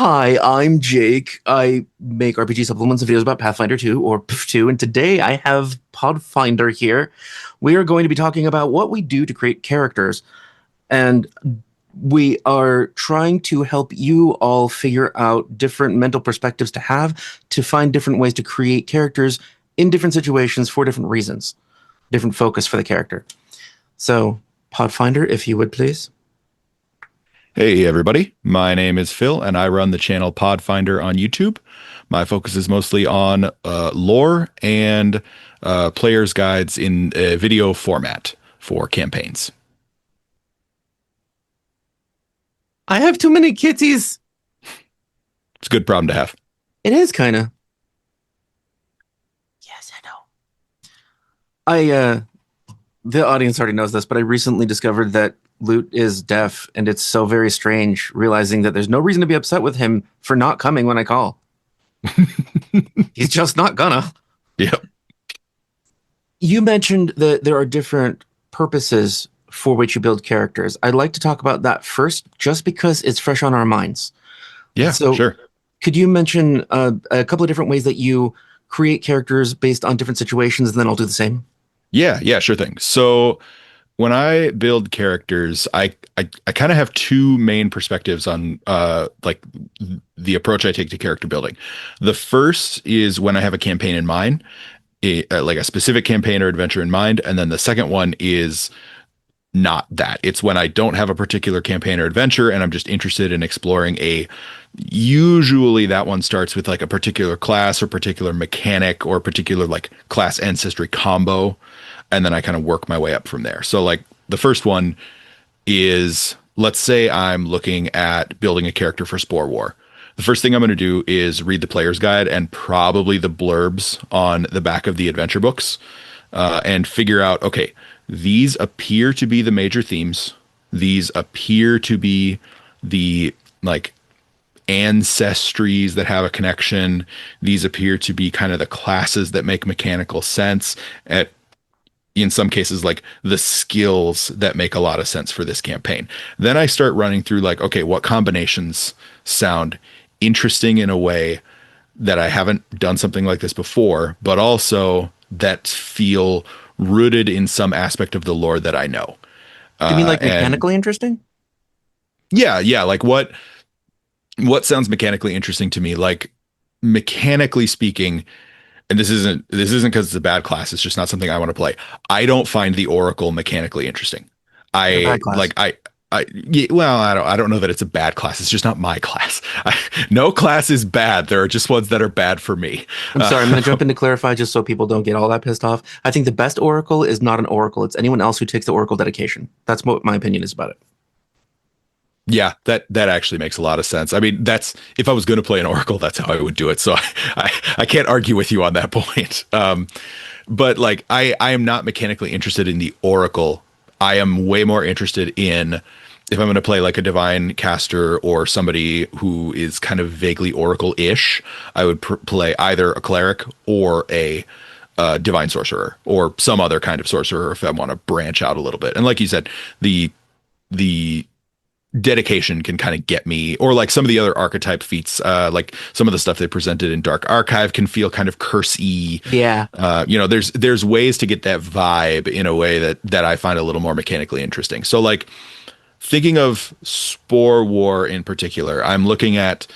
Hi, I'm Jake. I make RPG supplements and videos about Pathfinder 2 or PF2, and today I have Podfinder here. We are going to be talking about what we do to create characters, and we are trying to help you all figure out different mental perspectives to have to find different ways to create characters in different situations for different reasons, different focus for the character. So, Podfinder, if you would please. Hey everybody, my name is Phil and I run the channel Podfinder on YouTube. My focus is mostly on lore and player's guides in video format for campaigns. I have too many kitties. It's a good problem to have. It is kind of. Yes, I know. The audience already knows this, but I recently discovered that Lute is deaf, and it's so very strange realizing that there's no reason to be upset with him for not coming when I call. He's just not gonna. Yep. You mentioned that there are different purposes for which you build characters. I'd like to talk about that first, just because it's fresh on our minds. Yeah, so sure. Could you mention a couple of different ways that you create characters based on different situations, and then I'll do the same? Yeah, sure thing. So when I build characters, I kind of have two main perspectives on like the approach I take to character building. The first is when I have a campaign in mind, like a specific campaign or adventure in mind, and then the second one is not that. It's when I don't have a particular campaign or adventure and I'm just interested in exploring usually that one starts with like a particular class or particular mechanic or particular like class ancestry combo. And then I kind of work my way up from there. So like the first one is, let's say I'm looking at building a character for Spore War. The first thing I'm going to do is read the player's guide and probably the blurbs on the back of the adventure books and figure out, okay, these appear to be the major themes. These appear to be the like ancestries that have a connection. These appear to be kind of the classes that make mechanical sense. In some cases, like the skills that make a lot of sense for this campaign. Then I start running through like, okay, what combinations sound interesting in a way that I haven't done something like this before, but also that feel rooted in some aspect of the lore that I know. Do you mean like mechanically interesting? Yeah. Like what sounds mechanically interesting to me? Like mechanically speaking, and this isn't because it's a bad class. It's just not something I want to play. I don't find the Oracle mechanically interesting. I don't know that it's a bad class. It's just not my class. No class is bad. There are just ones that are bad for me. I'm sorry. I'm going to jump in to clarify just so people don't get all that pissed off. I think the best Oracle is not an Oracle. It's anyone else who takes the Oracle dedication. That's what my opinion is about it. Yeah, that actually makes a lot of sense. I mean, that's if I was going to play an Oracle, that's how I would do it. So I can't argue with you on that point. But like, I am not mechanically interested in the Oracle. I am way more interested in if I'm going to play like a divine caster or somebody who is kind of vaguely Oracle-ish, I would play either a cleric or a divine sorcerer or some other kind of sorcerer if I want to branch out a little bit. And like you said, the dedication can kind of get me, or like some of the other archetype feats, like some of the stuff they presented in Dark Archive can feel kind of curse-y. Yeah. There's ways to get that vibe in a way that I find a little more mechanically interesting. So like thinking of Spore War in particular, I'm looking at,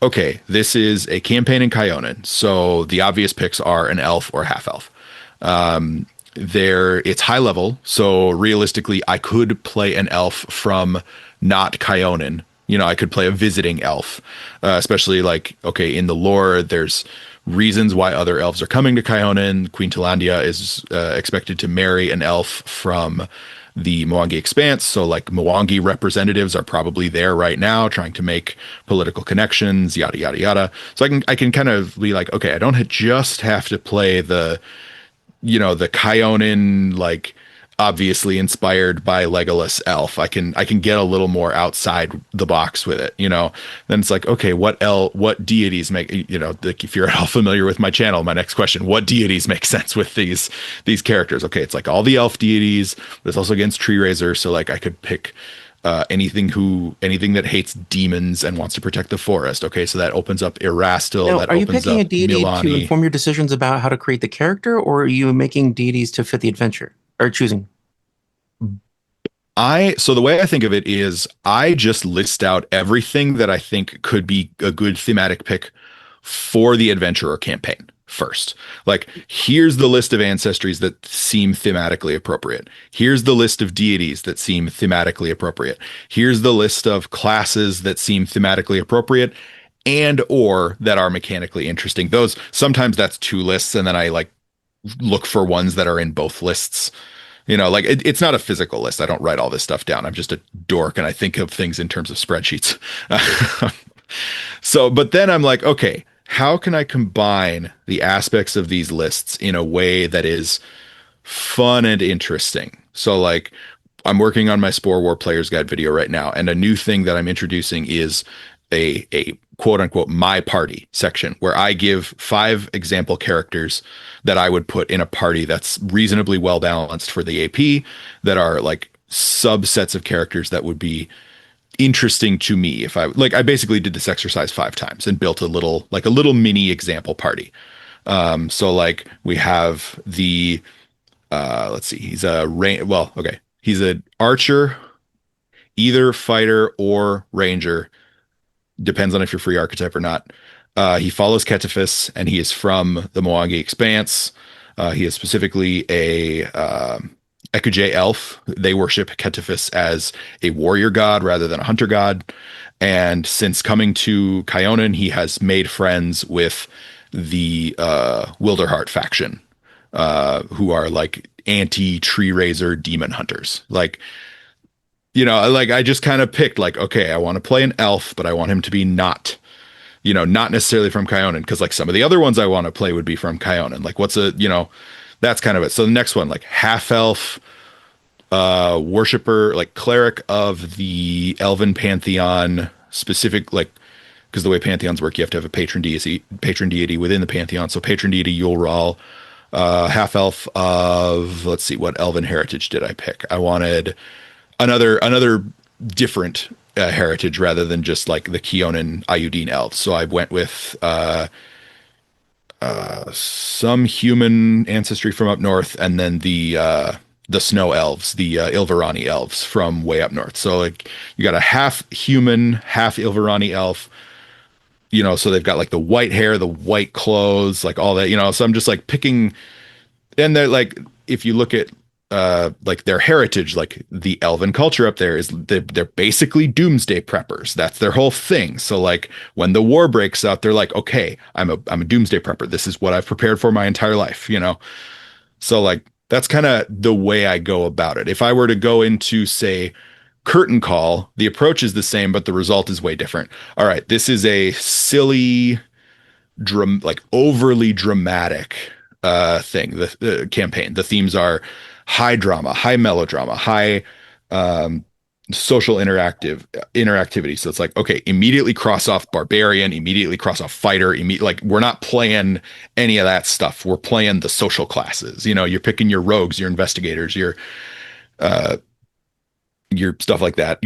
okay, this is a campaign in Kyonin. So the obvious picks are an elf or half elf. It's high level. So realistically, I could play an elf from not Kyonin. I could play a visiting elf, especially like, okay, in the lore, there's reasons why other elves are coming to Kyonin. Queen Talandia is expected to marry an elf from the Mwangi Expanse. So like Mwangi representatives are probably there right now trying to make political connections, yada, yada, yada. So I can kind of be like, okay, I don't just have to play the Kyonin, like obviously inspired by Legolas elf. I can get a little more outside the box with it, Then it's like, okay, what deities make, like if you're at all familiar with my channel, my next question, what deities make sense with these characters? Okay, it's like all the elf deities, but it's also against Tree Razor. So like I could pick Anything that hates demons and wants to protect the forest. Okay, so that opens up Erastil, Now, that are you opens picking a up deity to Milani. inform your decisions about how to create the character, or are you making deities to fit the adventure or choosing? So the way I think of it is I just list out everything that I think could be a good thematic pick for the adventure or campaign first. Like, here's the list of ancestries that seem thematically appropriate. Here's the list of deities that seem thematically appropriate. Here's the list of classes that seem thematically appropriate and or that are mechanically interesting. Those sometimes that's two lists, and then I like look for ones that are in both lists. Like it's not a physical list. I don't write all this stuff down. I'm just a dork and I think of things in terms of spreadsheets. So, but then I'm like, okay, how can I combine the aspects of these lists in a way that is fun and interesting? So, like, I'm working on my Spore War Player's Guide video right now, and a new thing that I'm introducing is a quote unquote my party section where I give 5 example characters that I would put in a party that's reasonably well balanced for the AP that are like subsets of characters that would be interesting to me if I basically did this exercise 5 times and built a little mini example party. So like we have the let's see, he's an archer, either fighter or ranger, depends on if you're free archetype or not. He follows Ketifis, and he is from the Mwangi Expanse. He is specifically a Ekuj elf. They worship Ketifis as a warrior god rather than a hunter god. And since coming to Kyonin, he has made friends with the Wilderheart faction, who are like anti-tree raiser demon hunters. Like I just kind of picked like, okay, I want to play an elf, but I want him to be not necessarily from Kyonin, because like some of the other ones I want to play would be from Kyonin. Like that's kind of it. So the next one, like half elf, worshiper, like cleric of the Elven pantheon, specific like because the way pantheons work, you have to have a patron deity within the pantheon. So patron deity Yulral, half elf of let's see, what Elven heritage did I pick? I wanted another different heritage rather than just like the Keonan Ayudine elves. So I went with some human ancestry from up north, and then the snow elves, the Ilverani elves from way up north. So like you got a half human, half Ilverani elf. So they've got like the white hair, the white clothes, like all that. So I'm just like picking, and they're like, if you look at like their heritage, like the elven culture up there is they're basically doomsday preppers. That's their whole thing. So like when the war breaks out, they're like, okay, I'm a doomsday prepper. This is what I've prepared for my entire life. So like that's kind of the way I go about it. If I were to go into, say, curtain call, the approach is the same, but the result is way different. All right, this is a silly like overly dramatic thing, the campaign. The themes are high drama, high melodrama, high um social interactivity. So it's like, okay, immediately cross off barbarian, immediately cross off fighter, like we're not playing any of that stuff. We're playing the social classes. You're picking your rogues, your investigators, uh your stuff like that.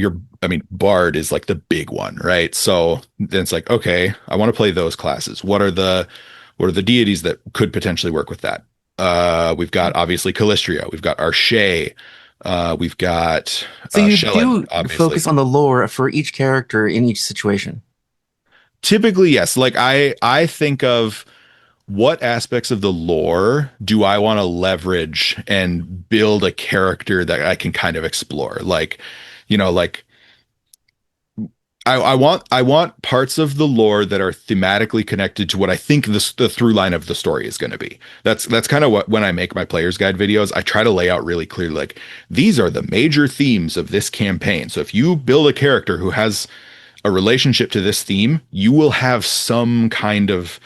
Bard is like the big one, right? So then it's like, okay, I want to play those classes. What are the deities that could potentially work with that? We've got obviously Calistria, we've got Arche, we've got So you Shelyn, do obviously. focus on the lore for each character in each situation. Typically, yes. Like I think of what aspects of the lore do I want to leverage and build a character that I can kind of explore. Like I want parts of the lore that are thematically connected to what I think the through line of the story is going to be. That's kind of what, when I make my player's guide videos, I try to lay out really clearly, like, these are the major themes of this campaign. So if you build a character who has a relationship to this theme, you will have some kind of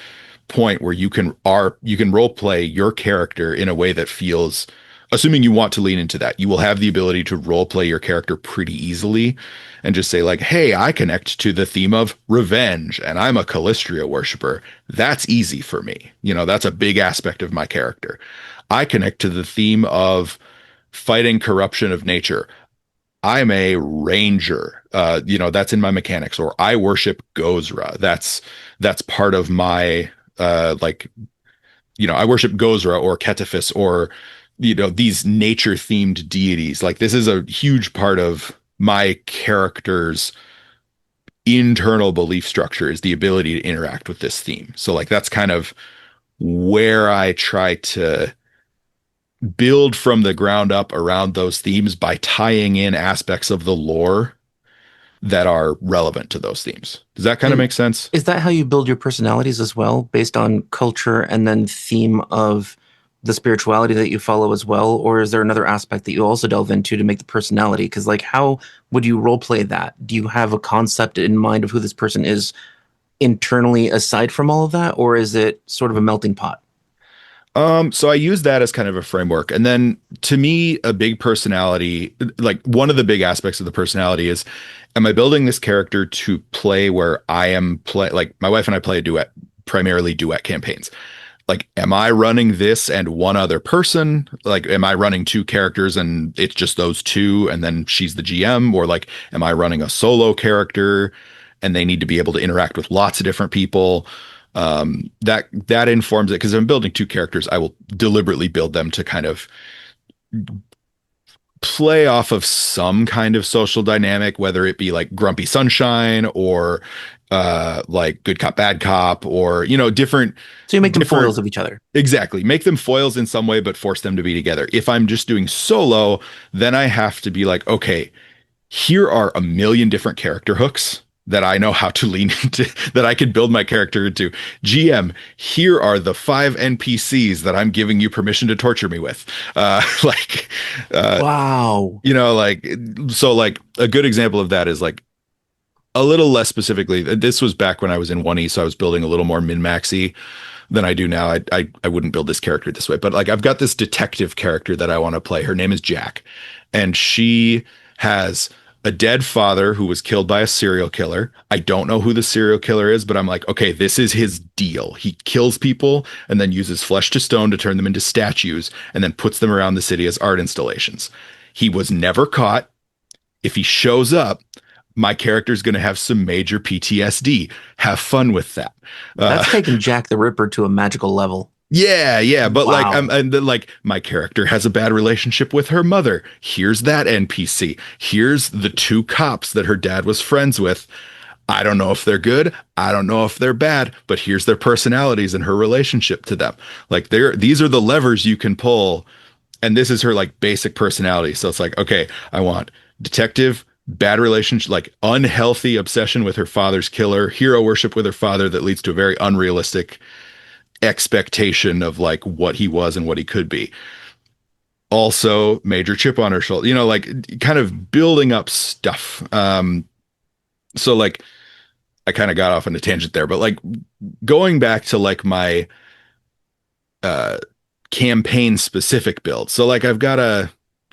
point where you can role play your character in a way that feels, assuming you want to lean into that, you will have the ability to role play your character pretty easily and just say like, hey, I connect to the theme of revenge and I'm a Calistria worshiper. That's easy for me. That's a big aspect of my character. I connect to the theme of fighting corruption of nature. I'm a ranger. That's in my mechanics. Or I worship Gozra. That's part of my I worship Gozra or Ketifis or these nature themed deities. Like this is a huge part of my character's internal belief structure is the ability to interact with this theme. So like that's kind of where I try to build from the ground up around those themes by tying in aspects of the lore that are relevant to those themes. Does that kind of And make sense? is that how you build your personalities as well, based on culture and then theme of the spirituality that you follow as well? Or is there another aspect that you also delve into to make the personality? Because, like, how would you role play that? Do you have a concept in mind of who this person is internally aside from all of that? Or is it sort of a melting pot? So I use that as kind of a framework. And then to me, a big personality, like one of the big aspects of the personality is, am I building this character to play where I am like my wife and I play a duet, primarily duet campaigns. Like, am I running this and one other person? Like, am I running two characters and it's just those two and then she's the GM? Or like, am I running a solo character and they need to be able to interact with lots of different people? That informs it because if I'm building two characters, I will deliberately build them to kind of play off of some kind of social dynamic, whether it be like grumpy sunshine or like good cop, bad cop, or different So you make them different foils of each other. exactly. Make them foils in some way, but force them to be together. If I'm just doing solo, then I have to be like, okay, here are a million different character hooks that I know how to lean into, that I can build my character into. GM, here are the 5 NPCs that I'm giving you permission to torture me with. Like, uh, Wow. like, so like a good example of that is like a little less specifically. This was back when I was in 1E, so I was building a little more min-maxy than I do now. I wouldn't build this character this way, but like I've got this detective character that I want to play. Her name is Jack, and she has a dead father who was killed by a serial killer. I don't know who the serial killer is, but I'm like, okay, this is his deal. He kills people and then uses flesh to stone to turn them into statues and then puts them around the city as art installations. He was never caught. If he shows up, my character's going to have some major PTSD. Have fun with that. Uh, That's taking Jack the Ripper to a magical level. yeah, but like Wow. and then like my character has a bad relationship with her mother. Here's that NPC. Here's the two cops that her dad was friends with. I don't know if they're good. I don't know if they're bad, but here's their personalities and her relationship to them. Like these are the levers you can pull, and this is her like basic personality. So it's like, okay, I want detective, bad relationship, like unhealthy obsession with her father's killer, hero worship with her father that leads to a very unrealistic expectation of like what he was and what he could be. Also, major chip on her shoulder, like kind of building up stuff. So like I kind of got off on a tangent there, but like going back to like my uh campaign specific build. So like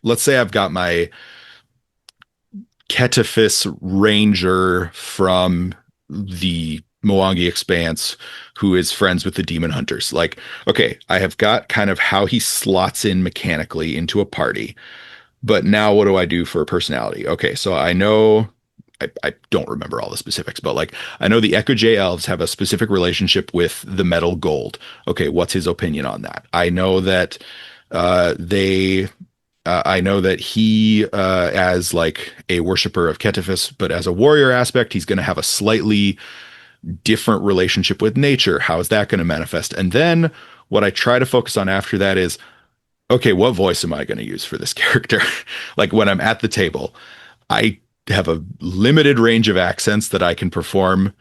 let's say I've got my Ketifis Ranger from the Mwangi Expanse, who is friends with the Demon Hunters. Like, okay, I have got kind of how he slots in mechanically into a party, but now what do I do for a personality? Okay, so I know. I don't remember all the specifics, but like I know the Echo J elves have a specific relationship with the metal gold. Okay, what's his opinion on that? I know that they I know that he, as like a worshiper of Ketifis, but as a warrior aspect, he's going to have a slightly different relationship with nature. How is that going to manifest? And then what I try to focus on after that is, okay, what voice am I going to use for this character? Like when I'm at the table, I have a limited range of accents that I can perform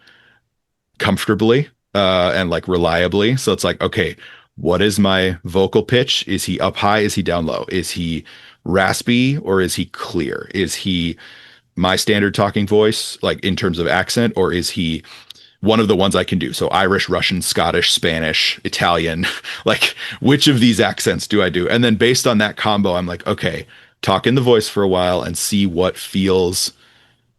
comfortably and like reliably. So it's like, okay, what is my vocal pitch? Is he up high? Is he down low? Is he raspy or is he clear? Is he my standard talking voice, like in terms of accent, or is he one of the ones I can do? So Irish, Russian, Scottish, Spanish, Italian, like which of these accents do I do? And then based on that combo, I'm like, okay, talk in the voice for a while and see what feels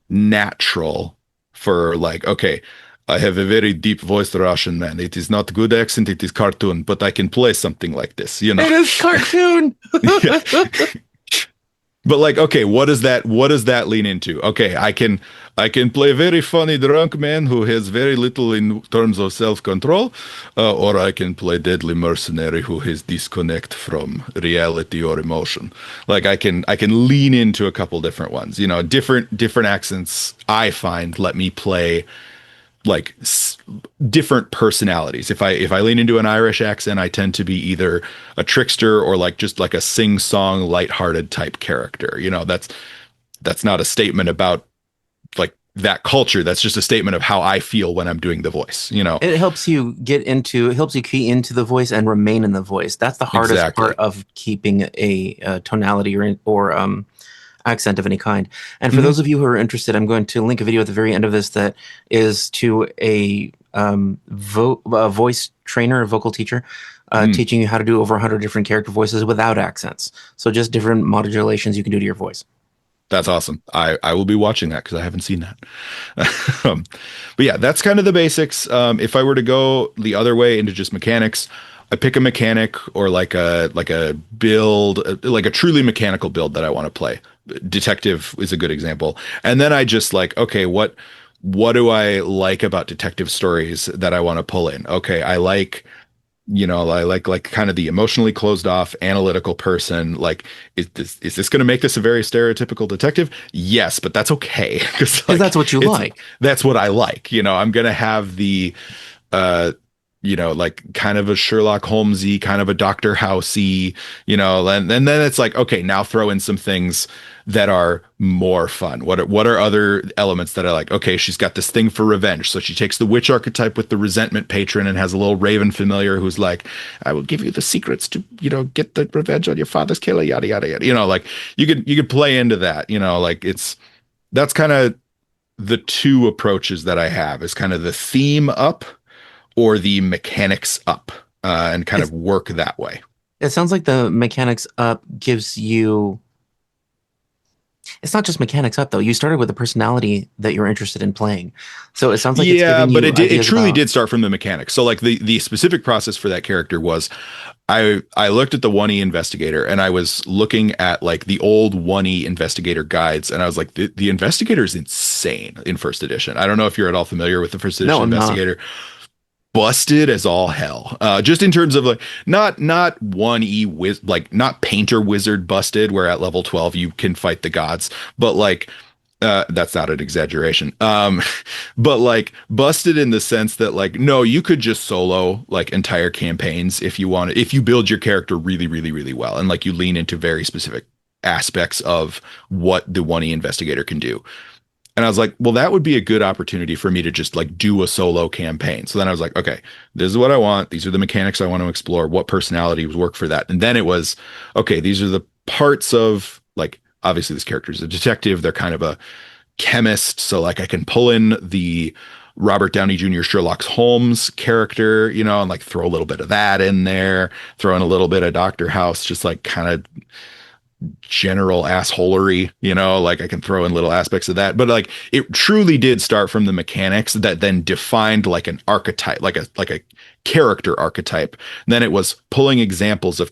natural for like, okay, I have a very deep voiced Russian man. It is not good accent, it is cartoon, but I can play something like this, It is cartoon. Yeah. But like, okay, what does that lean into? Okay, I can play a very funny drunk man who has very little in terms of self-control, or I can play deadly mercenary who has disconnect from reality or emotion. Like I can lean into a couple different ones. You know, different accents I find let me play like different personalities. If I lean into an Irish accent, I tend to be either a trickster or like just like a sing-song, lighthearted type character. You know, that's not a statement about like that culture. That's just a statement of how I feel when I'm doing the voice, you know. It helps you it helps you key into the voice and remain in the voice. That's the hardest part Exactly. of keeping a tonality or accent of any kind. And for Hmm. those of you who are interested, I'm going to link a video at the very end of this that is to a voice trainer, a vocal teacher, Mm, teaching you how to do over 100 different character voices without accents. So just different modulations you can do to your voice. that's awesome. I will be watching that because I haven't seen that. Um, but yeah, that's kind of the basics. If I were to go the other way into just mechanics, I pick a mechanic or like a build, like a truly mechanical build that I want to play. Detective is a good example. And then I just like, okay, what do I like about detective stories that I want to pull in? Okay, I like kind of the emotionally closed off analytical person. Like, is this going to make this a very stereotypical detective? Yes, but that's okay because Because like that's what you it's like. that's what I like. I'm going to have the uh like kind of a Sherlock Holmesy, kind of a Dr. Housey, and then it's like, okay, now throw in some things that are more fun. What are other elements that I like? Okay, she's got this thing for revenge. So she takes the witch archetype with the resentment patron and has a little raven familiar who's like, I will give you the secrets to, get the revenge on your father's killer, yada yada yada. Like you could play into that, like that's kind of the two approaches that I have is kind of the theme up or the mechanics up, and kind It's, of work that way. it sounds like the mechanics up gives you. It's not just mechanics up though. You started with a personality that you're interested in playing, so it sounds like it's Yeah, giving but you it ideas truly about. did start from the mechanics. So like the specific process for that character was I looked at the 1E investigator and I was looking at like the old 1E investigator guides and I was like the investigator is insane in first edition. I don't know if you're at all familiar with the first No, edition I'm not. investigator. Busted as all hell. Just in terms of like not 1E like not painter wizard busted where at level 12 you can fight the gods, but like that's not an exaggeration. But like busted in the sense that like no, you could just solo like entire campaigns if you want, if you build your character really, really, really well and like you lean into very specific aspects of what the 1E investigator can do. And I was like, well, that would be a good opportunity for me to just like do a solo campaign. So then I was like, okay, this is what I want. These are the mechanics I want to explore. What personality would work for that? And then it was, okay, these are the parts of like, obviously this character is a detective. They're kind of a chemist. So like I can pull in the Robert Downey Jr. Sherlock Holmes character, and like throw a little bit of that in there, throw in a little bit of Dr. House, just like kind of general assholery, like I can throw in little aspects of that. But like it truly did start from the mechanics that then defined like an archetype, like a character archetype. And then it was pulling examples of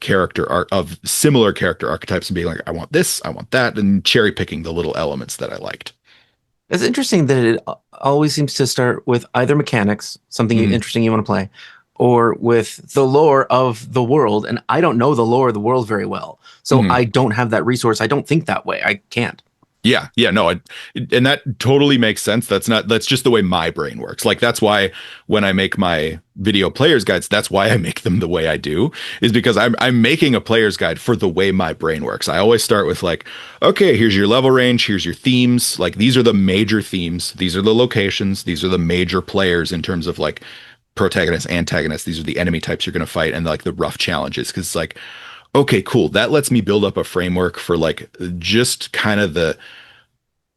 of similar character archetypes and being like, I want this, I want that, and cherry picking the little elements that I liked. It's interesting that it always seems to start with either mechanics, something Mhm. interesting you want to play, or with the lore of the world. And I don't know the lore of the world very well, so Mhm. I don't have that resource. I don't think that way. I can't. Yeah, yeah, no, and that totally makes sense. That's just the way my brain works. Like that's why when I make my video player's guides, that's why I make them the way I do, is because I'm making a player's guide for the way my brain works. I always start with like, okay, here's your level range, here's your themes. Like these are the major themes, these are the locations, these are the major players in terms of like protagonists, antagonists. These are the enemy types you're going to fight and like the rough challenges. Because it's like, okay, cool. That lets me build up a framework for like just kind of the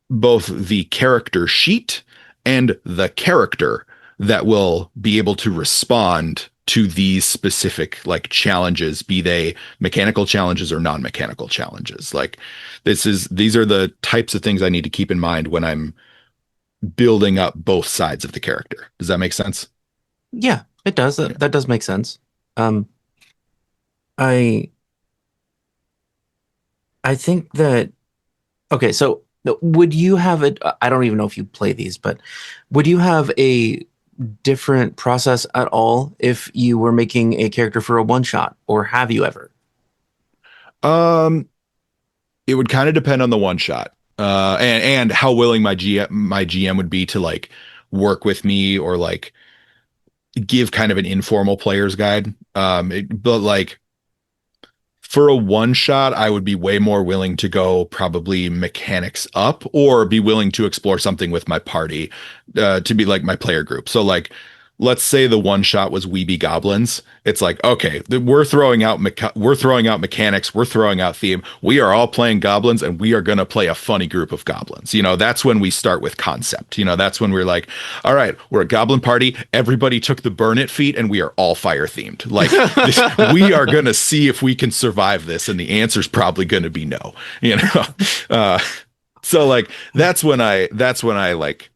both the character sheet and the character that will be able to respond to these specific like challenges, be they mechanical challenges or non-mechanical challenges. Like these are the types of things I need to keep in mind when I'm building up both sides of the character. Does that make sense? Yeah, it does. Yeah. That does make sense. Um, I I think that. Okay, so would you have it? I don't even know if you play these, but would you have a different process at all if you were making a character for a one shot, or have you ever? Um, it would kind of depend on the one shot, and how willing my GM would be to like work with me or like give kind of an informal player's guide. But like for a one shot, I would be way more willing to go probably mechanics up or be willing to explore something with my party to be like my player group. So like let's say the one shot was Weeby Goblins. It's like, okay, we're throwing out mechanics, we're throwing out theme. We are all playing goblins and we are going to play a funny group of goblins. That's when we start with concept. That's when we're like, all right, we're a goblin party. Everybody took the burn it feat and we are all fire themed. Like we are going to see if we can survive this. And the answer's probably going to be no, you know? Uh, so like, that's when I like,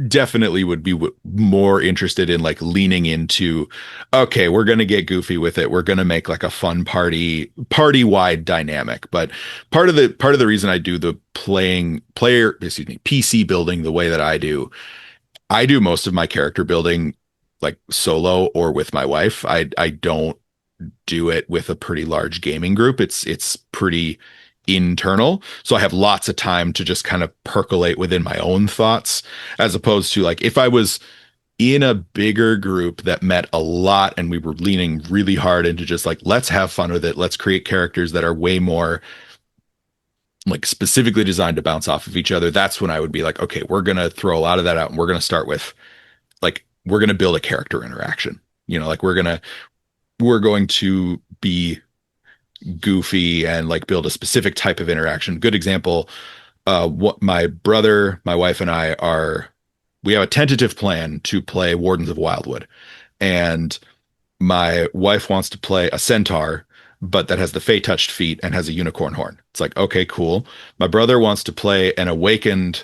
definitely would be more interested in like leaning into, okay, we're going to get goofy with it, we're going to make like a fun party wide dynamic. But part of the reason I do the PC building the way that I do most of my character building like solo or with my wife. I don't do it with a pretty large gaming group. It's pretty internal. So I have lots of time to just kind of percolate within my own thoughts, as opposed to like if I was in a bigger group that met a lot and we were leaning really hard into just like, let's have fun with it. Let's create characters that are way more like specifically designed to bounce off of each other. That's when I would be like, okay, we're going to throw a lot of that out and we're going to start with like, we're going to build a character interaction. Like we're going to be goofy and like build a specific type of interaction. Good example, what my brother, my wife, and we have a tentative plan to play Wardens of Wildwood. And my wife wants to play a centaur, but that has the Fey touched feet and has a unicorn horn. It's like, okay, cool. My brother wants to play an awakened,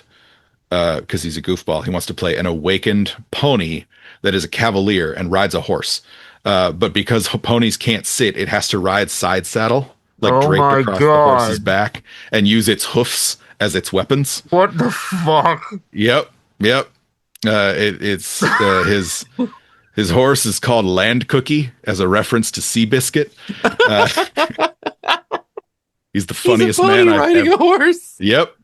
because he's a goofball, he wants to play an awakened pony that is a cavalier and rides a horse. But because ponies can't sit, it has to ride side saddle, like Oh draped my across the horse's God. back and use its hoofs as its weapons. What the fuck? Yep, yep. His horse is called Land Cookie as a reference to Seabiscuit. Uh, he's the He's a funniest pony man I've riding ever. a horse. Yep.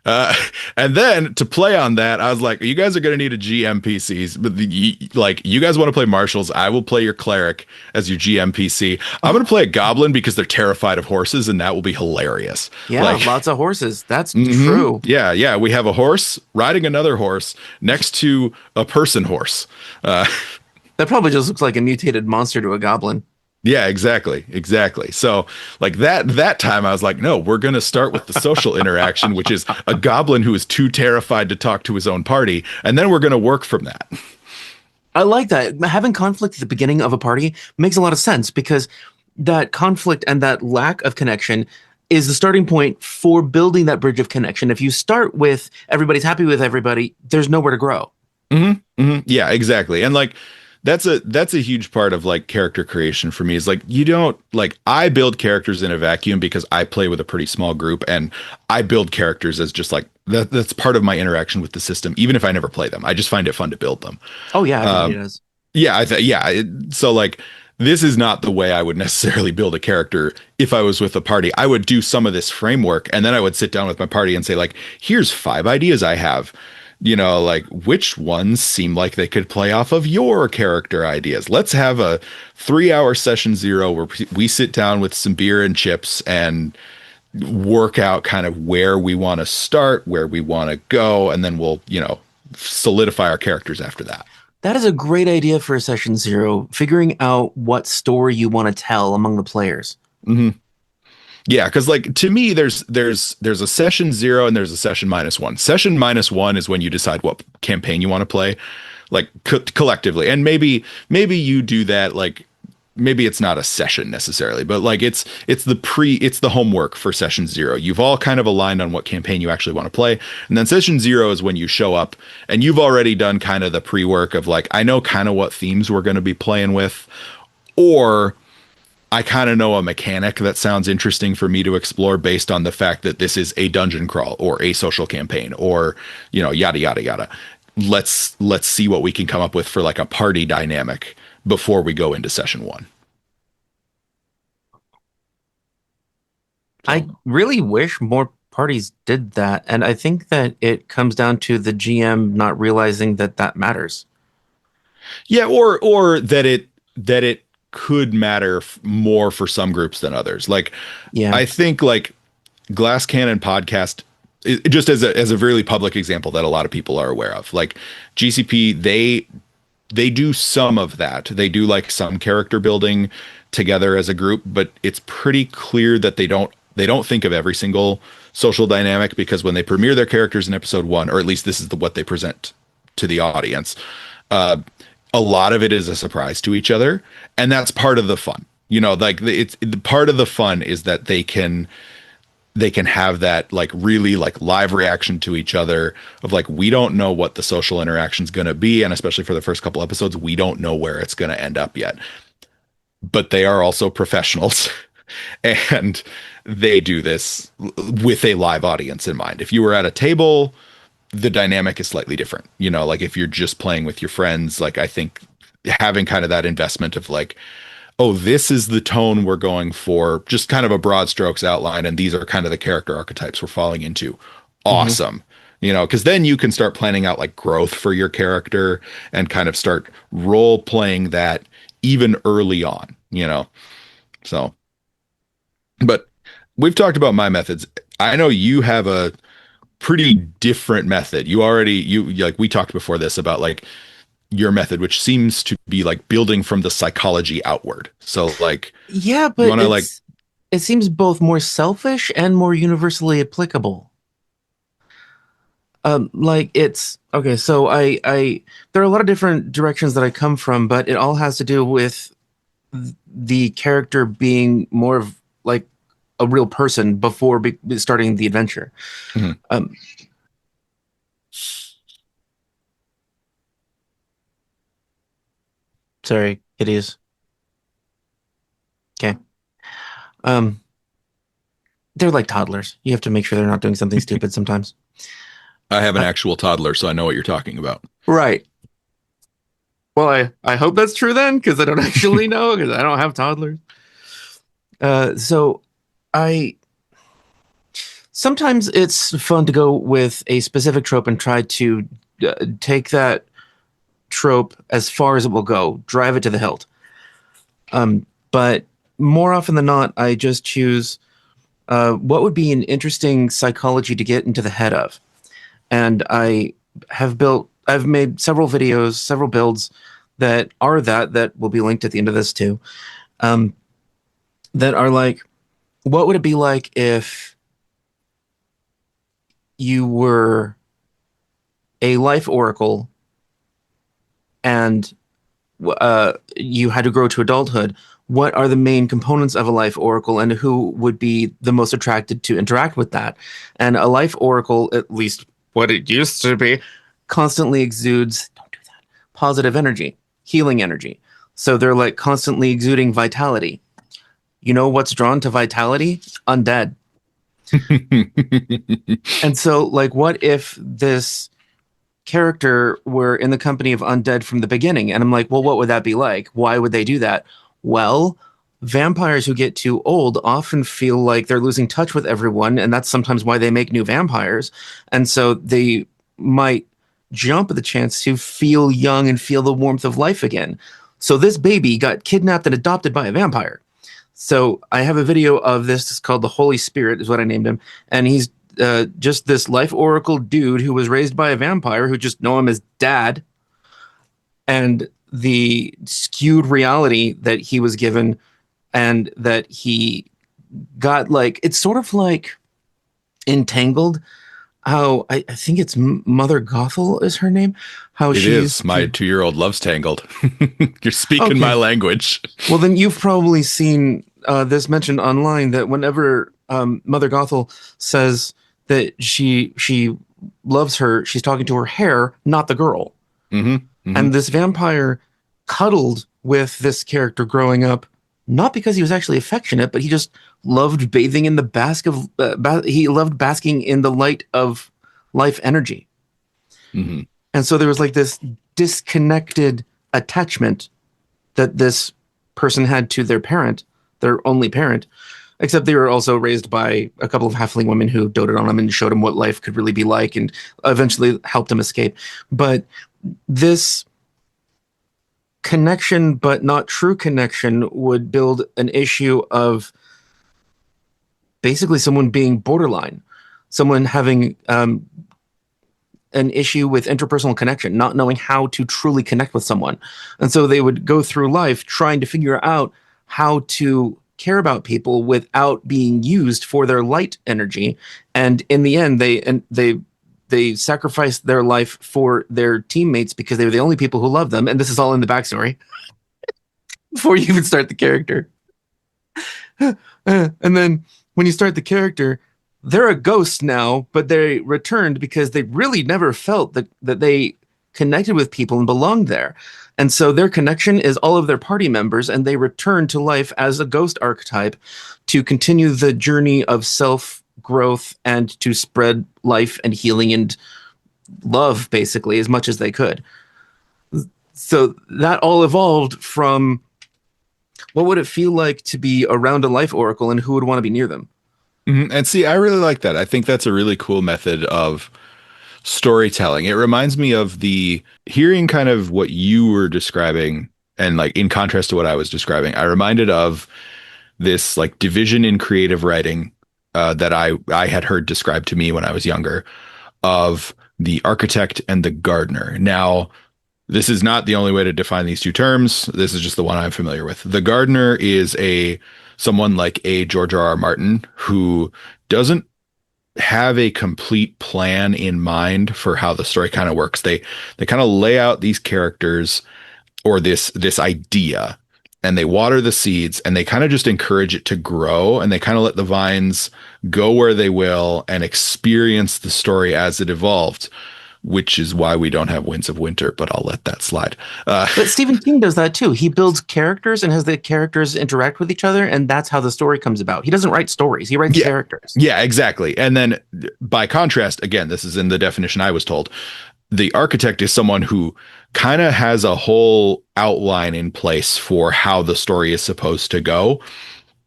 And then to play on that, I was like, you guys are going to need a GM PCs, but like, you guys want to play marshals. I will play your cleric as your GM PC. I'm going to play a goblin because they're terrified of horses, and that will be hilarious. Yeah, Like, lots of horses. That's mhm. true. Yeah, yeah. We have a horse riding another horse next to a person horse. Uh, That probably just looks like a mutated monster to a goblin. Yeah, exactly. Exactly. So like that time I was like, no, we're going to start with the social interaction, which is a goblin who is too terrified to talk to his own party, and then we're going to work from that. I like that. Having conflict at the beginning of a party makes a lot of sense because that conflict and that lack of connection is the starting point for building that bridge of connection. If you start with everybody's happy with everybody, there's nowhere to grow. Yeah, exactly. And like that's a huge part of like character creation for me is like you don't like I build characters in a vacuum because I play with a pretty small group and I build characters as just like that's part of my interaction with the system even if I never play them. I just find it fun to build them. Oh yeah, everybody Um, does. yeah, so like this is not the way I would necessarily build a character if I was with a party. I would do some of this framework and then I would sit down with my party and say like, here's 5 ideas I have. Like which ones seem like they could play off of your character ideas. Let's have a 3-hour session zero where we sit down with some beer and chips and work out kind of where we want to start, where we want to go, and then we'll, solidify our characters after that. That is a great idea for a session zero, figuring out what story you want to tell among the players. hmm Yeah, because like to me, there's a session zero and there's a session -1. Session -1 is when you decide what campaign you want to play, like collectively, and maybe you do that like maybe it's not a session necessarily, but like it's the homework for session zero. You've all kind of aligned on what campaign you actually want to play, and then session zero is when you show up and you've already done kind of the pre-work of like I know kind of what themes we're going to be playing with, or I kind of know a mechanic that sounds interesting for me to explore based on the fact that this is a dungeon crawl or a social campaign or, yada yada yada. Let's see what we can come up with for like a party dynamic before we go into session one. I really wish more parties did that, and I think that it comes down to the GM not realizing that that matters. Yeah, or that it could matter more for some groups than others. Like Yeah. I think like Glass Cannon podcast, just as a really public example that a lot of people are aware of. Like GCP, they do some of that. They do like some character building together as a group, but it's pretty clear that they don't think of every single social dynamic, because when they premiere their characters in episode one, or at least this is what they present to the audience, uh, a lot of it is a surprise to each other, and that's part of the fun. Like it's part of the fun is that they can have that like really like live reaction to each other of like, we don't know what the social interaction is going to be, and especially for the first couple episodes, we don't know where it's going to end up yet. But they are also professionals and they do this with a live audience in mind. If you were at a table, the dynamic is slightly different. Like if you're just playing with your friends, like I think having kind of that investment of like, oh, this is the tone we're going for, just kind of a broad strokes outline, and these are kind of the character archetypes we're falling into. Mhm. Awesome. Because then you can start planning out like growth for your character and kind of start role playing that even early on. So, but we've talked about my methods. I know you have a pretty different method. You like we talked before this about like your method, which seems to be like building from the psychology outward. So like Yeah, you but want to like, it seems both more selfish and more universally applicable. Like it's okay, so I there are a lot of different directions that I come from, but it all has to do with the character being more of like a real person before starting the adventure. mhm. Um, sorry, it is. Okay. Um, they're like toddlers. You have to make sure they're not doing something stupid sometimes. I have an Uh, actual toddler, so I know what you're talking about. right. Well, I hope that's true then, because I don't actually know, because I don't have toddlers. So I sometimes it's fun to go with a specific trope and try to take that trope as far as it will go, drive it to the hilt. But more often than not, I just choose what would be an interesting psychology to get into the head of. And I've made several videos, several builds that will be linked at the end of this too, um, that are like, what would it be like if you were a life oracle and you had to grow to adulthood? What are the main components of a life oracle, and who would be the most attracted to interact with that? And a life oracle, at least what it used to be, constantly exudes, don't do that, positive energy, healing energy. So they're like constantly exuding vitality. You know what's drawn to vitality? Undead. And so, like, what if this character were in the company of undead from the beginning? And I'm like, well, what would that be like? Why would they do that? Well, vampires who get too old often feel like they're losing touch with everyone, and that's sometimes why they make new vampires. And so they might jump at the chance to feel young and feel the warmth of life again. So this baby got kidnapped and adopted by a vampire. So I have a video of this. It's called the Holy Spirit, is what I named him, and he's just this life oracle dude who was raised by a vampire who just know him as dad, and the skewed reality that he was given, and that he got, like, it's sort of like entangled. How I think it's Mother Gothel is her name. How It she's is. My 2-year-old loves Tangled. You're speaking my okay. language. Well, then you've probably seen this mentioned online that whenever Mother Gothel says that she loves her, she's talking to her hair, not the girl. Hmm. Hmm. And this vampire cuddled with this character growing up, not because he was actually affectionate, but he just loved bathing in the he loved basking in the light of life energy. Mm-hmm. And so there was like this disconnected attachment that this person had to their parent, their only parent, except they were also raised by a couple of halfling women who doted on him and showed him what life could really be like and eventually helped him escape. But this connection, but not true connection, would build an issue of basically someone being borderline, someone having an issue with interpersonal connection, not knowing how to truly connect with someone. And so they would go through life trying to figure out how to care about people without being used for their light energy. And in the end, they sacrificed their life for their teammates because they were the only people who loved them. And this is all in the backstory before you even start the character. And then when you start the character, they're a ghost now, but they returned because they really never felt that they connected with people and belonged there. And so their connection is all of their party members, and they return to life as a ghost archetype to continue the journey of self growth and to spread life and healing and love, basically, as much as they could. So that all evolved from what would it feel like to be around a life oracle and who would want to be near them? Mm-hmm. And see, I really like that. I think that's a really cool method of storytelling. It reminds me of the hearing kind of what you were describing and like in contrast to what I was describing. I reminded of this like division in creative writing that I had heard described to me when I was younger of the architect and the gardener. Now, this is not the only way to define these two terms. This is just the one I'm familiar with. The gardener is someone like a George R.R. Martin who doesn't have a complete plan in mind for how the story kind of works. They kind of lay out these characters or this idea, and they water the seeds, and they kind of just encourage it to grow, and they kind of let the vines go where they will and experience the story as it evolved, which is why we don't have Winds of Winter, but I'll let that slide. But Stephen King does that too. He builds characters and has the characters interact with each other, and that's how the story comes about. He doesn't write stories, he writes Yeah. characters. Yeah, exactly. And then by contrast, again, this is in the definition I was told, the architect is someone who kind of has a whole outline in place for how the story is supposed to go.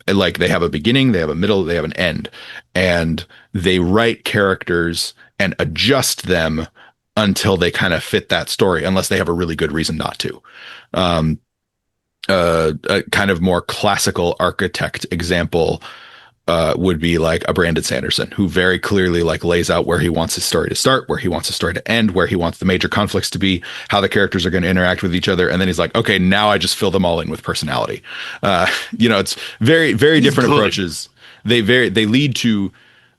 Like they have a beginning, they have a middle, they have an end, and they write characters and adjust them until they kind of fit that story, unless they have a really good reason not to. A kind of more classical architect example would be like a Brandon Sanderson, who very clearly like lays out where he wants his story to start, where he wants his story to end, where he wants the major conflicts to be, how the characters are going to interact with each other, and then he's like, okay, now I just fill them all in with personality. It's very, very different approaches. They lead to,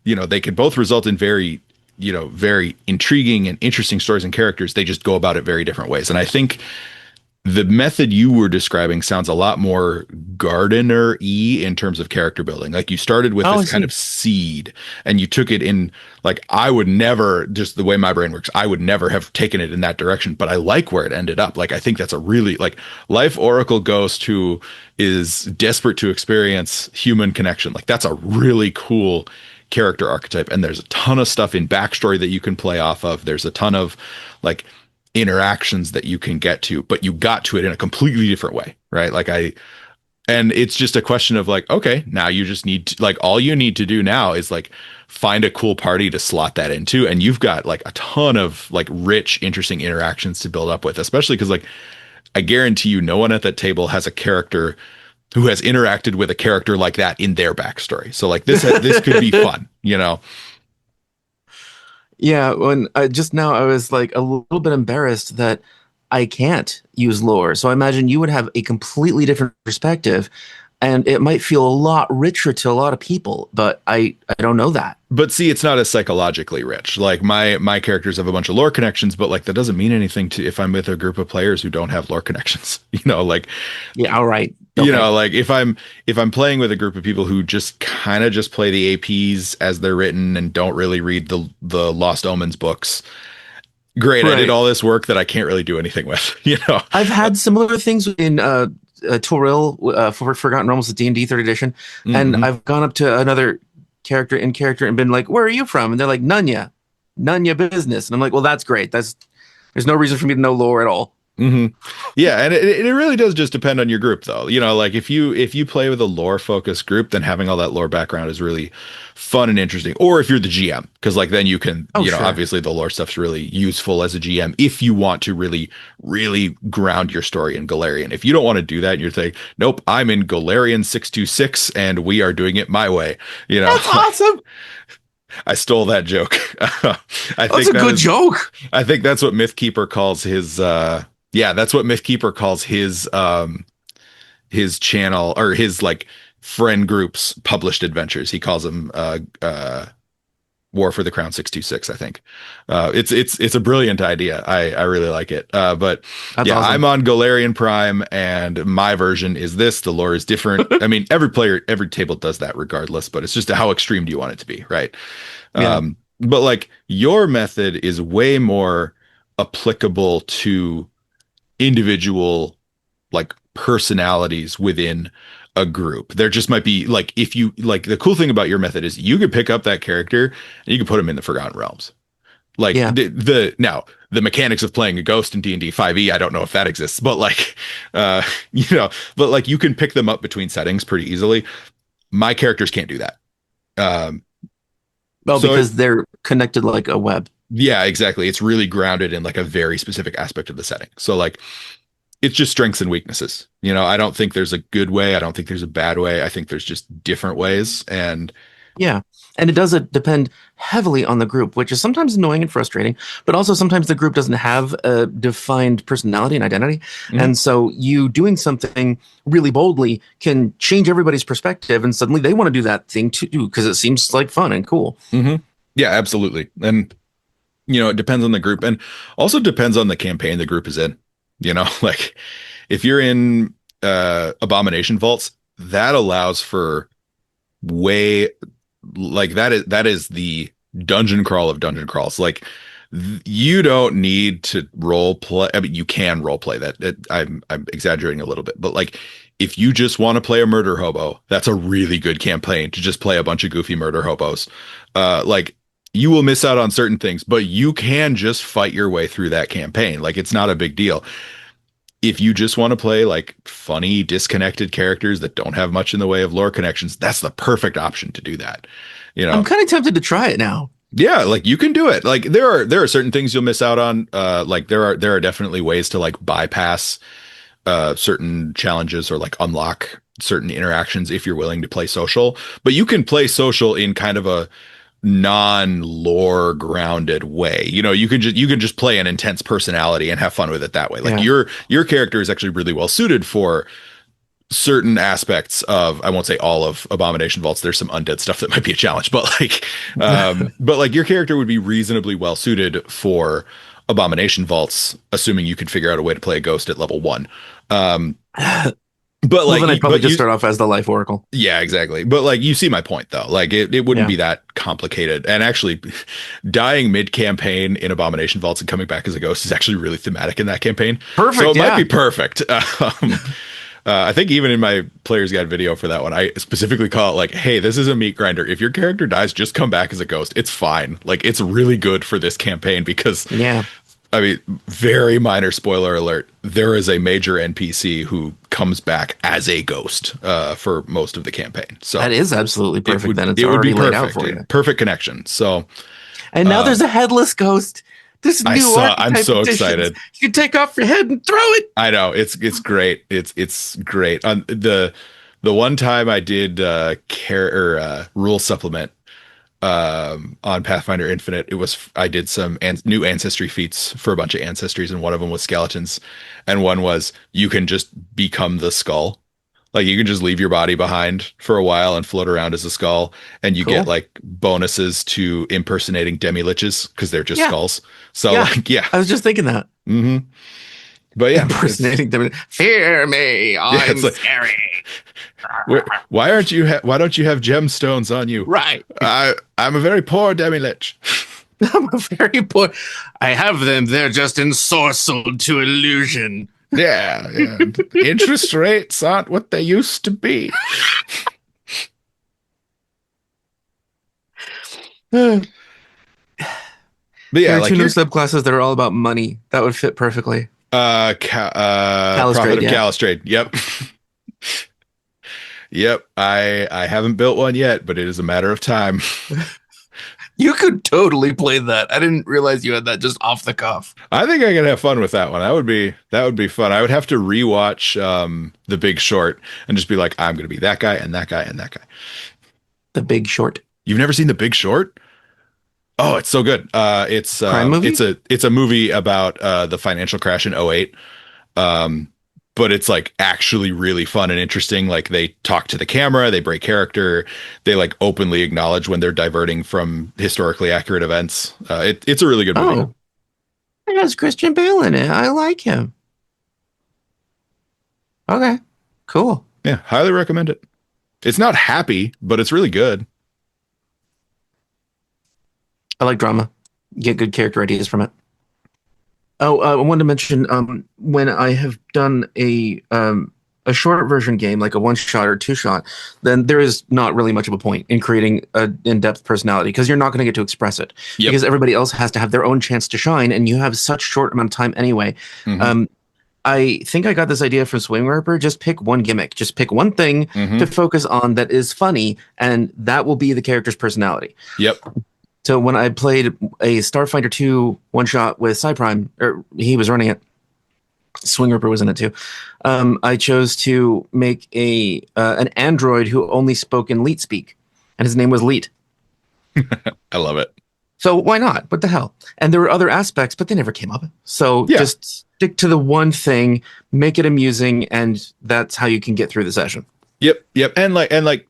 they can both result in very, very intriguing and interesting stories and characters. They just go about it very different ways, and I think the method you were describing sounds a lot more gardener-y in terms of character building. Like you started with this kind of seed and you took it in, like I would never, just the way my brain works, I would never have taken it in that direction, but I like where it ended up. Like I think that's a really like life oracle ghost who is desperate to experience human connection. Like that's a really cool character archetype. And there's a ton of stuff in backstory that you can play off of. There's a ton of like interactions that you can get to, but you got to it in a completely different way, right? And it's just a question of like, okay, now you just need to, like, all you need to do now is like find a cool party to slot that into, and you've got like a ton of like rich, interesting interactions to build up with, especially because like I guarantee you no one at that table has a character who has interacted with a character like that in their backstory. So like this could be fun, Yeah, when just now I was like a little bit embarrassed that I can't use lore. So I imagine you would have a completely different perspective, and it might feel a lot richer to a lot of people, but I don't know that. But see, it's not as psychologically rich. Like my characters have a bunch of lore connections, but like that doesn't mean anything to if I'm with a group of players who don't have lore connections. Like yeah, all right. Okay. Like if I'm playing with a group of people who just kind of just play the APs as they're written and don't really read the Lost Omens books. Great, right. I did all this work that I can't really do anything with, I've had similar things in Toril for Forgotten Realms, the D&D 3rd edition, and Mm-hmm. I've gone up to another character and been like, "Where are you from?" And they're like, "Nunya, Nunya business." And I'm like, "Well, that's great. There's no reason for me to know lore at all." Mm-hmm. Yeah, and it really does just depend on your group, though. You know, like if you play with a lore focused group, then having all that lore background is really fun and interesting. Or if you're the GM, because like then you can, Oh, you know, sure. obviously the lore stuff's really useful as a GM if you want to really, really ground your story in Galarian. If you don't want to do that, and you're saying, nope, I'm in Galarian 626 and we are doing it my way. You know, That's awesome. I stole that joke. I That's think a that good is joke. I think that's what Mythkeeper calls his yeah, that's what Mythkeeper calls his channel or his like friend group's published adventures. He calls them War for the Crown 626, I think. It's a brilliant idea. I really like it. But That's yeah, I'm awesome. on Galarian Prime and my version is this. The lore is different. I mean, every table does that regardless, but it's just how extreme do you want it to be, right? Yeah. But like your method is way more applicable to individual like personalities within a group. There just might be like if you like the cool thing about your method is you could pick up that character and you could put him in the Forgotten Realms. Like Yeah. the now the mechanics of playing a ghost in D&D 5e, I don't know if that exists, but like you know, but like you can pick them up between settings pretty easily. My characters can't do that. Um Well, so because they're connected like a web. yeah, exactly. It's really grounded in like a very specific aspect of the setting. So like it's just strengths and weaknesses. You know, I don't think there's a good way. I don't think there's a bad way. I think there's just different ways. And Yeah. And it does depend heavily on the group, which is sometimes annoying and frustrating, but also sometimes the group doesn't have a defined personality and identity. mhm, And so you doing something really boldly can change everybody's perspective. And suddenly they want to do that thing too, because it seems like fun and cool. mhm. Yeah, absolutely. And you know, it depends on the group and also depends on the campaign the group is in. You know, like if you're in Abomination Vaults, that allows for way like that is the dungeon crawl of dungeon crawls. Like you don't need to role play. I mean, you can role play that. I'm exaggerating a little bit, but like if you just want to play a murder hobo, that's a really good campaign to just play a bunch of goofy murder hobos. Like you will miss out on certain things, but you can just fight your way through that campaign. Like it's not a big deal. If you just want to play like funny, disconnected characters that don't have much in the way of lore connections, that's the perfect option to do that. You I'm know, kind of tempted to try it now. yeah, like you can do it. Like there are certain things you'll miss out on. Like there are definitely ways to like bypass certain challenges or like unlock certain interactions if you're willing to play social. But you can play social in kind of a non-lore grounded way. You know, you can just play an intense personality and have fun with it that way. Like Yeah. your character is actually really well suited for certain aspects of, I won't say all of Abomination Vaults. There's some undead stuff that might be a challenge, but like your character would be reasonably well suited for Abomination Vaults, assuming you could figure out a way to play a ghost at level 1. Um, but Well, like, then I'd probably but just you, start off as the Life Oracle. yeah, exactly. But like, you see my point though. Like, it wouldn't Yeah. be that complicated. And actually, dying mid campaign in Abomination Vaults and coming back as a ghost is actually really thematic in that campaign. So Perfect. it might Yeah. be perfect. I think even in my player's guide video for that one, I specifically call it like, hey, this is a meat grinder. If your character dies, just come back as a ghost. It's fine. Like, it's really good for this campaign because, Yeah. I mean, very minor spoiler alert. There is a major NPC who comes back as a ghost for most of the campaign. So That is absolutely perfect. Then it's it would be already laid out perfect. for you. Perfect connection. So And now there's um, a headless ghost. This new I'm archetype so editions. excited. You can take off your head and throw it. I know it's great. It's great. The one time I did care or rule supplement on Pathfinder Infinite, I did some new ancestry feats for a bunch of ancestries, and one of them was skeletons, and one was you can just become the skull. Like you can just leave your body behind for a while and float around as a skull, and you get Cool. like bonuses to impersonating demi-liches because they're just Yeah. skulls. So Yeah. like yeah. I was just thinking that. hmm But yeah, Impersonating them. Fear me. I'm it's like, scary. why don't you have gemstones on you? Right. I'm a very poor demi-lich. I'm a very poor. I have them. They're just ensorcelled to illusion. Yeah, yeah. Interest rates aren't what they used to be. But yeah, There are two like new you're subclasses that are all about money. That would fit perfectly. Prophet Calistrate, of yeah. Calistrate. Yep. Yep. I haven't built one yet, but it is a matter of time. You could totally play that. I didn't realize you had that just off the cuff. I think I could have fun with that one. That would be fun. I would have to rewatch The Big Short and just be like, I'm gonna be that guy and that guy and that guy. The Big Short. You've never seen The Big Short? Oh, it's so good. It's Crime movie? it's a movie about the financial crash in '08. Um, but it's like actually really fun and interesting. Like they talk to the camera, they break character, they like openly acknowledge when they're diverting from historically accurate events. It's a really good movie. Oh, it has Christian Bale in it. I like him. Okay, cool. Yeah, highly recommend it. It's not happy, but it's really good. I like drama. Get good character ideas from it. Oh, I wanted to mention when I have done a short version game, like a one shot or two shot, then there is not really much of a point in creating an in depth personality because you're not going to get to express it Yep. because everybody else has to have their own chance to shine, and you have such short amount of time anyway. Hmm. Um, I think I got this idea from Swing Ripper. Just pick one gimmick, just pick one thing Hmm. to focus on that is funny, and that will be the character's personality. Yep. So when I played a Starfighter 2 one shot with Cyprime, or he was running it, Swing Ripper was in it too. I chose to make a an android who only spoke in Leet speak, and his name was Leet. I love it. So why not? What the hell? And there were other aspects, but they never came up. So Yeah. just stick to the one thing, make it amusing, and that's how you can get through the session. Yep. Yep. And like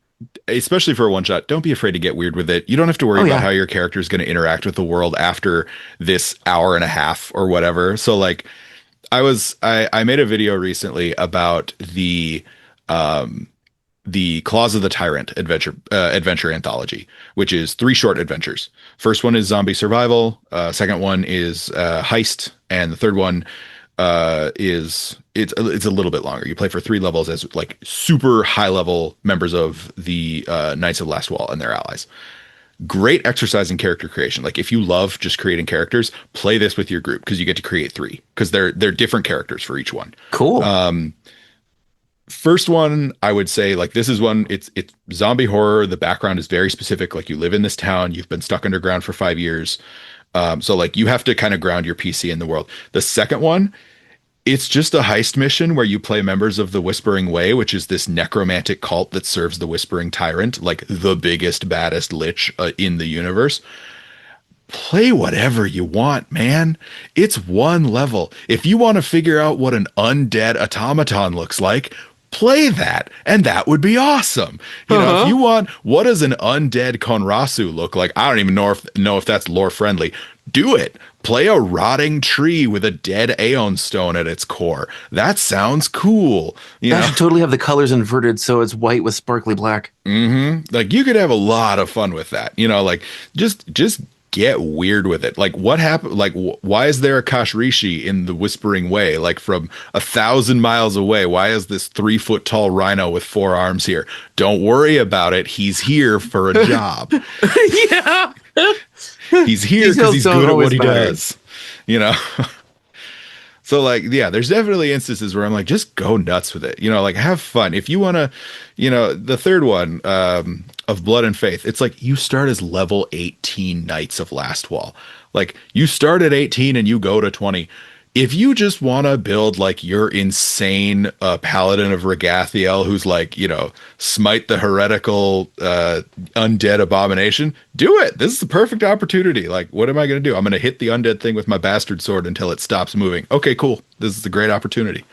especially for a one shot, don't be afraid to get weird with it. You don't have to worry Oh about yeah. how your character is going to interact with the world after this hour and a half or whatever. So like I made a video recently about the Claws of the Tyrant adventure anthology, which is 3 short adventures. First one is zombie survival, second one is heist, and the third one is it's a little bit longer. You play for 3 levels as like super high level members of the Knights of the Last Wall and their allies. Great exercise in character creation. Like if you love just creating characters, play this with your group because you get to create 3 because they're different characters for each one. Cool. First one, I would say like this is one, it's zombie horror. The background is very specific. Like you live in this town, you've been stuck underground for 5 years. So like you have to kind of ground your PC in the world. The second one, it's just a heist mission where you play members of the Whispering Way, which is this necromantic cult that serves the Whispering Tyrant, like the biggest, baddest lich in the universe. Play whatever you want, man. It's one level. If you want to figure out what an undead automaton looks like, play that, and that would be awesome. You know, if you want, what does an undead Konrasu look like? I don't even know if that's lore friendly. Do it. Play a rotting tree with a dead Aeon stone at its core. That sounds cool. You That know, should totally have the colors inverted so it's white with sparkly black. like you could have a lot of fun with that. You know, like just get weird with it. Like what happened? Like why is there a Kashrishi in the Whispering Way? Like from 1,000 miles away, why is this 3 foot tall rhino with 4 arms here? Don't worry about it. He's here for a job. Yeah. He's here because Details he's don't good at always what he matter. does. You know. So like, yeah, there's definitely instances where I'm like, just go nuts with it. You know, like have fun. If you want to, you know, the third one of Blood and Faith, it's like you start as level 18 Knights of Last Wall. Like you start at 18 and you go to 20. If you just want to build like your insane paladin of Regathiel who's like, you know, smite the heretical undead abomination, do it. This is the perfect opportunity. Like, what am I going to do? I'm going to hit the undead thing with my bastard sword until it stops moving. Okay, cool. This is a great opportunity.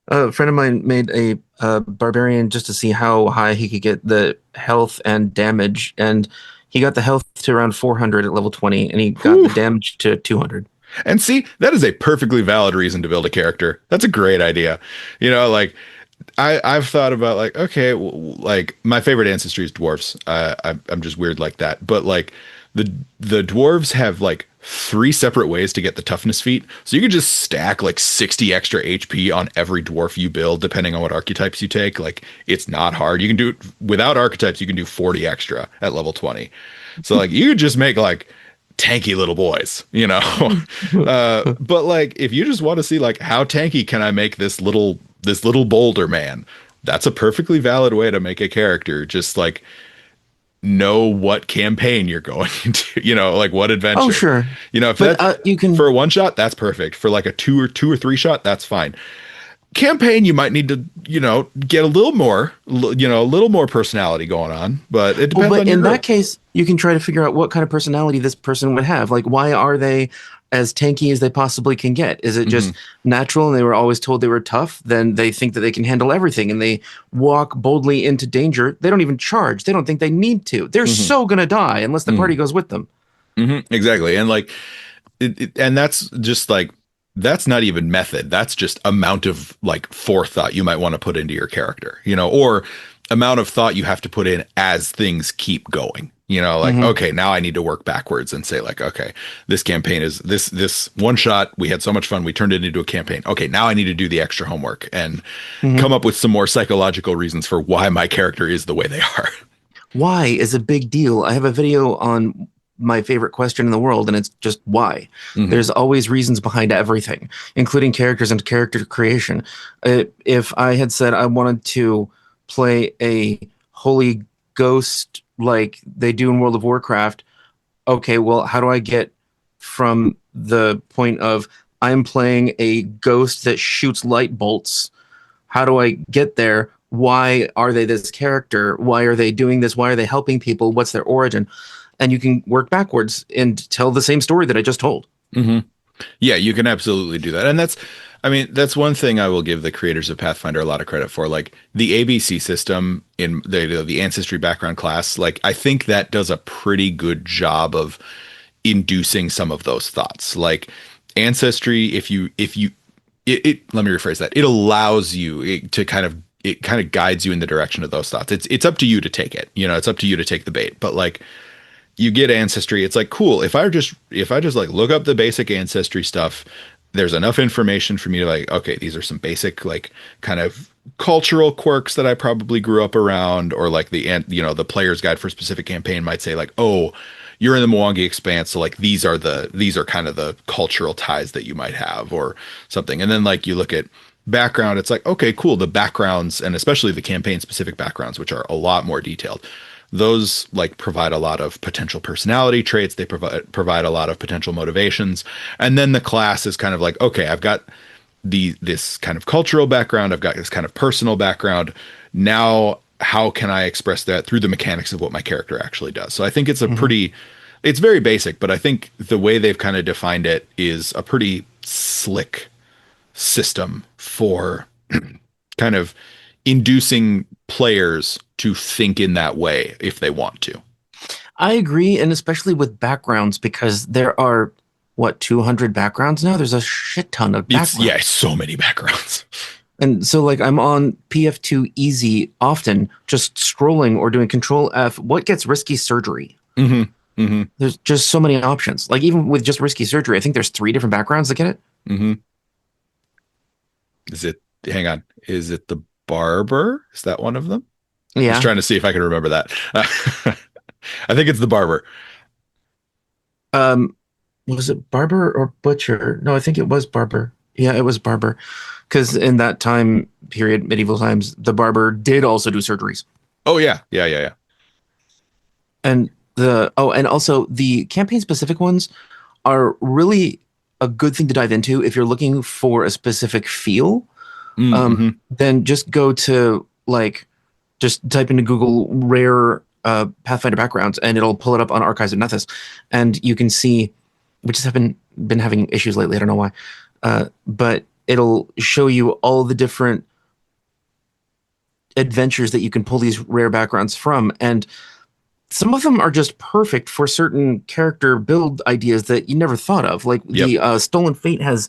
A friend of mine made a barbarian just to see how high he could get the health and damage, and he got the health to around 400 at level 20, and he got Whew. the damage to 200. And see, that is a perfectly valid reason to build a character. That's a great idea. You know, like I've thought about like, okay, like my favorite ancestry is dwarves. I'm just weird like that. But like the dwarves have like three separate ways to get the toughness feat. So you could just stack like 60 extra HP on every dwarf you build, depending on what archetypes you take. Like it's not hard. You can do it without archetypes. You can do 40 extra at level 20. So like you could just make like tanky little boys, you know. But like if you just want to see like how tanky can I make this little boulder man, that's a perfectly valid way to make a character. Just like know what campaign you're going into, you know, like what Oh, adventure. sure. You know, if But that's you can. for a one shot, that's perfect. For like a two or three shot, that's fine. Campaign, you might need to, you know, get a little more, you know, a little more personality going on, but it Well, depends but on your in that group. case, you can try to figure out what kind of personality this person would have. Like, why are they as tanky as they possibly can get? Is it Hmm. just natural and they were always told they were tough? Then they think that they can handle everything and they walk boldly into danger. They don't even charge. They don't think they need to. They're Hmm. so gonna die unless the Hmm. party goes with them. Hmm. Exactly. And like, and that's just like, that's not even method. That's just amount of like forethought you might want to put into your character, you know, or amount of thought you have to put in as things keep going. You know, like, Hmm. okay, now I need to work backwards and say, like, okay, this campaign is this one shot. We had so much fun. We turned it into a campaign. Okay, now I need to do the extra homework and Hmm. come up with some more psychological reasons for why my character is the way they are. Why is a big deal. I have a video on my favorite question in the world, and it's just why. Hmm. There's always reasons behind everything, including characters and character creation. If I had said I wanted to play a holy ghost like they do in World of Warcraft, okay, well, how do I get from the point of I'm playing a ghost that shoots light bolts, how do I get there? Why are they this character? Why are they doing this? Why are they helping people? What's their origin? And you can work backwards and tell the same story that I just told. Hmm. Yeah, you can absolutely do that. And that's, I mean, that's one thing I will give the creators of Pathfinder a lot of credit for. Like the ABC system in the ancestry background class, like I think that does a pretty good job of inducing some of those thoughts. Like ancestry, let me rephrase that. It allows you to kind of, it kind of guides you in the direction of those thoughts. It's up to you to take it. You know, it's up to you to take the bait. But like you get ancestry, it's like cool. If I just like look up the basic ancestry stuff, there's enough information for me to like, okay, these are some basic like kind of cultural quirks that I probably grew up around, or like the player's guide for a specific campaign might say like, oh, you're in the Mwangi Expanse, so like these are kind of the cultural ties that you might have or something. And then like you look at background, it's like, okay, cool. The backgrounds, and especially the campaign specific backgrounds, which are a lot more detailed, those like provide a lot of potential personality traits. They provide a lot of potential motivations. And then the class is kind of like, okay, I've got this kind of cultural background, I've got this kind of personal background. Now how can I express that through the mechanics of what my character actually does? So I think Mhm. it's very basic, but I think the way they've kind of defined it is a pretty slick system for kind of inducing players to think in that way if they want to. I agree, and especially with backgrounds, because there are, what, 200 backgrounds now? There's a shit ton of It's backgrounds. so many backgrounds. And so, like, I'm on PF2 easy often, just scrolling or doing Control F. What gets risky surgery? Hmm. Hmm. There's just so many options. Like, even with just risky surgery, I think there's three different backgrounds that get it. Hmm. Is it, hang on, is it the barber? Is that one of them? I was Yeah. trying to see if I could remember that. I think it's the barber. Um, was it Barber or Butcher? No, I think it was Barber. Yeah, it was Barber. Because in that time period, medieval times, the barber did also do surgeries. Oh yeah, yeah, yeah, yeah. And and also the campaign specific ones are really a good thing to dive into if you're looking for a specific feel. Mm-hmm. Then just go to like just type into Google rare Pathfinder backgrounds, and it'll pull it up on Archives of Nethys, and you can see, which has been having issues lately. I don't know why, but it'll show you all the different adventures that you can pull these rare backgrounds from, and some of them are just perfect for certain character build ideas that you never thought of. Like Yep. the Stolen Fate has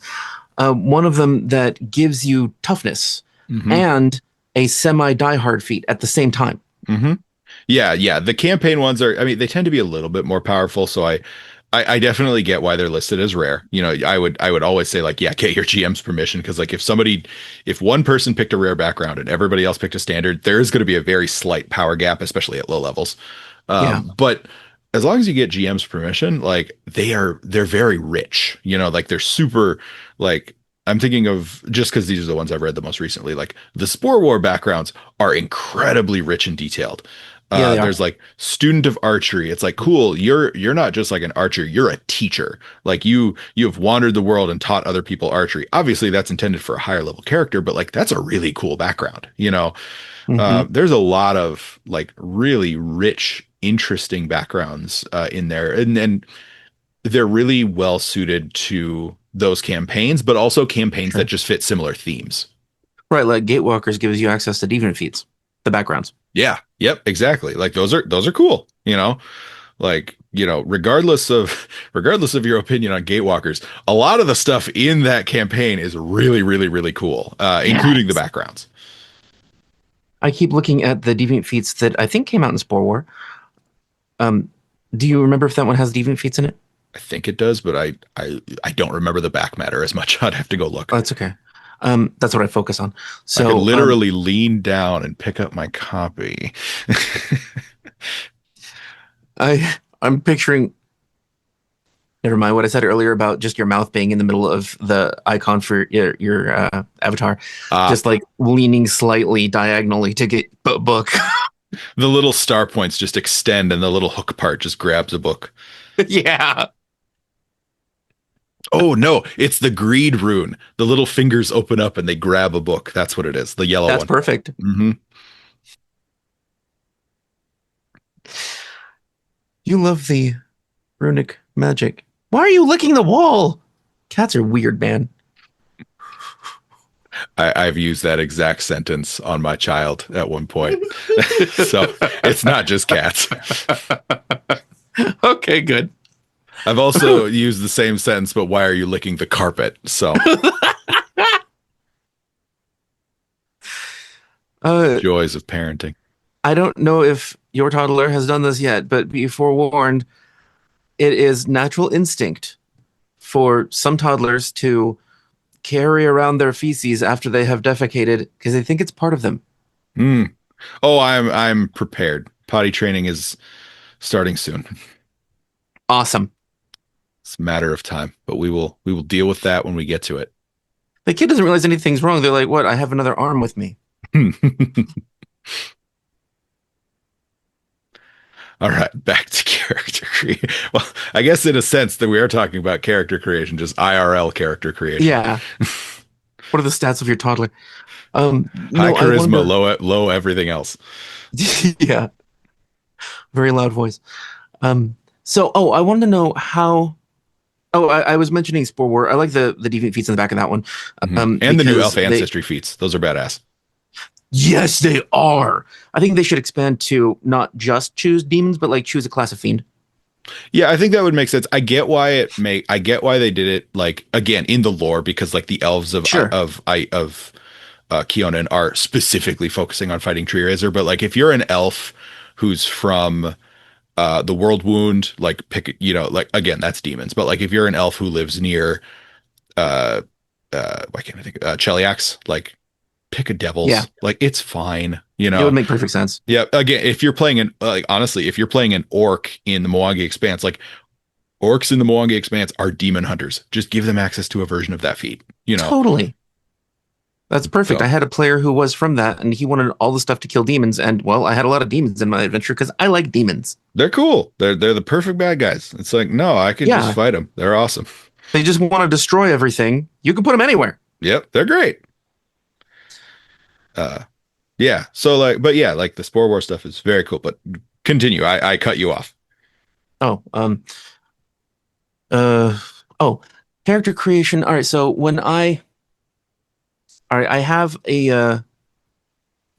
one of them that gives you toughness Hmm. and a semi diehard feat at the same time. Hmm. Yeah, yeah. The campaign ones are, I mean, they tend to be a little bit more powerful. So I definitely get why they're listed as rare. You know, I would always say like, yeah, get your GM's permission because like if one person picked a rare background and everybody else picked a standard, there is going to be a very slight power gap, especially at low levels. Yeah. But as long as you get GM's permission, like they're very rich. You know, like they're super like I'm thinking of just because these are the ones I've read the most recently. Like the Spore War backgrounds are incredibly rich and detailed. Yeah, they are. There's like student of archery. It's like cool. You're not just like an archer. You're a teacher. Like you have wandered the world and taught other people archery. Obviously, that's intended for a higher level character, but like that's a really cool background. You know, Hmm. there's a lot of like really rich, interesting backgrounds in there, and they're really well suited to those campaigns, but also campaigns that Sure. just fit similar themes. Right, like Gatewalkers gives you access to deviant feats, the backgrounds. Yeah. Yep. Exactly. Like those are cool. You know, like you know, regardless of your opinion on Gatewalkers, a lot of the stuff in that campaign is really, really, really cool, including the Yes. backgrounds. I keep looking at the deviant feats that I think came out in Spore War. Um, do you remember if that one has deviant feats in it? I think it does, but I don't remember the back matter as much. I'd have to go look. Oh, that's okay. That's what I focus on. I could So, literally lean down and pick up my copy. I'm picturing. Never mind what I said earlier about just your mouth being in the middle of the icon for your avatar, Ah, just like leaning slightly diagonally to get book. the little star points just extend and the little hook part just grabs a book. Yeah, Oh no, it's the greed rune. The little fingers open up and they grab a book. That's what it is. The yellow that's one. perfect. Hmm. You love the runic magic. Why are you licking the wall? Cats are weird, man. I've used that exact sentence on my child at one point. So it's not just cats. Okay, good. I've also used the same sentence, but why are you licking the carpet? So uh, joys of parenting. I don't know if your toddler has done this yet, but be forewarned, it is natural instinct for some toddlers to carry around their feces after they have defecated because they think it's part of them. Mm. Oh, I'm prepared. Potty training is starting soon. Awesome. It's a matter of time, but we will deal with that when we get to it. The kid doesn't realize anything's wrong. They're like, what? I have another arm with me. All right, back to character creation. Well, I guess in a sense that we are talking about character creation, just IRL character creation. Yeah. What are the stats of your toddler? High No, I wanted charisma, to. low everything else. Yeah. Very loud voice. I wanted to know how. Oh, I was mentioning Spore War. I like the deviant feats in the back of that one. And the new Because elf ancestry feats. Those are badass. yes, they are. I think they should expand to not just choose demons, but like choose a class of fiend. Yeah, I think that would make sense. I get why they did it like again in the lore because like the elves Sure. of Keonan are specifically focusing on fighting Tree Razor, but like if you're an elf who's from the World Wound, like pick you know, like again, that's demons, but like if you're an elf who lives near uh why can't I think Cheliax, like pick a Yeah, devils. Like it's fine, you it would know. make perfect sense. Yeah, again, if you're playing an like honestly, if you're playing an orc in the Mwangi Expanse, like orcs in the Mwangi Expanse are demon hunters. Just give them access to a version of that feat, you know. Totally. That's perfect. I So had a player who was from that, and he wanted all the stuff to kill demons. And well, I had a lot of demons in my adventure because I like demons. they're cool. They're the perfect bad guys. It's like, no, I could just Yeah, fight them. They're awesome. they just want to destroy everything. You can put them anywhere. Yep, they're great. Uh yeah. So like, but yeah, like the Spore War stuff is very cool. But continue. I cut you off. Oh, uh, oh, character creation. All right. So all right, I have a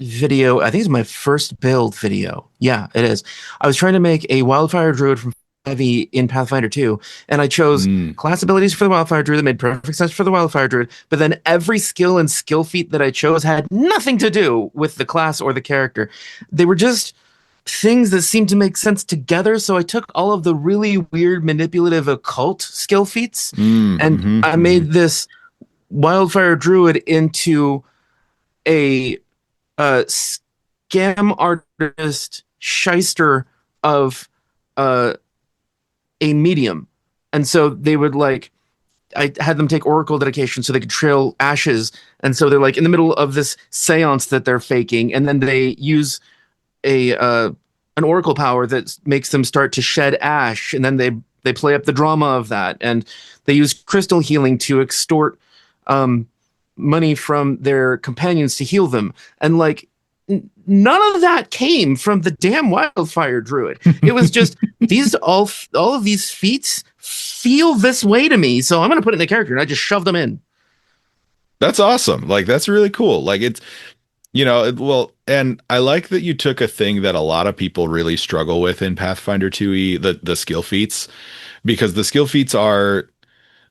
video. I think it's my first build video. Yeah, it is. I was trying to make a wildfire druid from Heavy in Pathfinder 2, and I chose Mm, class abilities for the wildfire druid that made perfect sense for the wildfire druid, but then every skill and skill feat that I chose had nothing to do with the class or the character. They were just things that seemed to make sense together. So I took all of the really weird, manipulative, occult skill feats, and I made this wildfire druid into a scam artist shyster of uh, a medium. And so they would like, I had them take oracle dedication so they could trail ashes. And so they're like in the middle of this seance that they're faking. And then they use a an oracle power that makes them start to shed ash. And then they play up the drama of that. And they use crystal healing to extort money from their companions to heal them. And like, none of that came from the damn wildfire druid. It was just these all of these feats feel this way to me, so I'm gonna put it in the character, and I just shoved them in. That's awesome. Like that's really cool. Like it's well, and I like that you took a thing that a lot of people really struggle with in Pathfinder 2e, the skill feats, because the skill feats are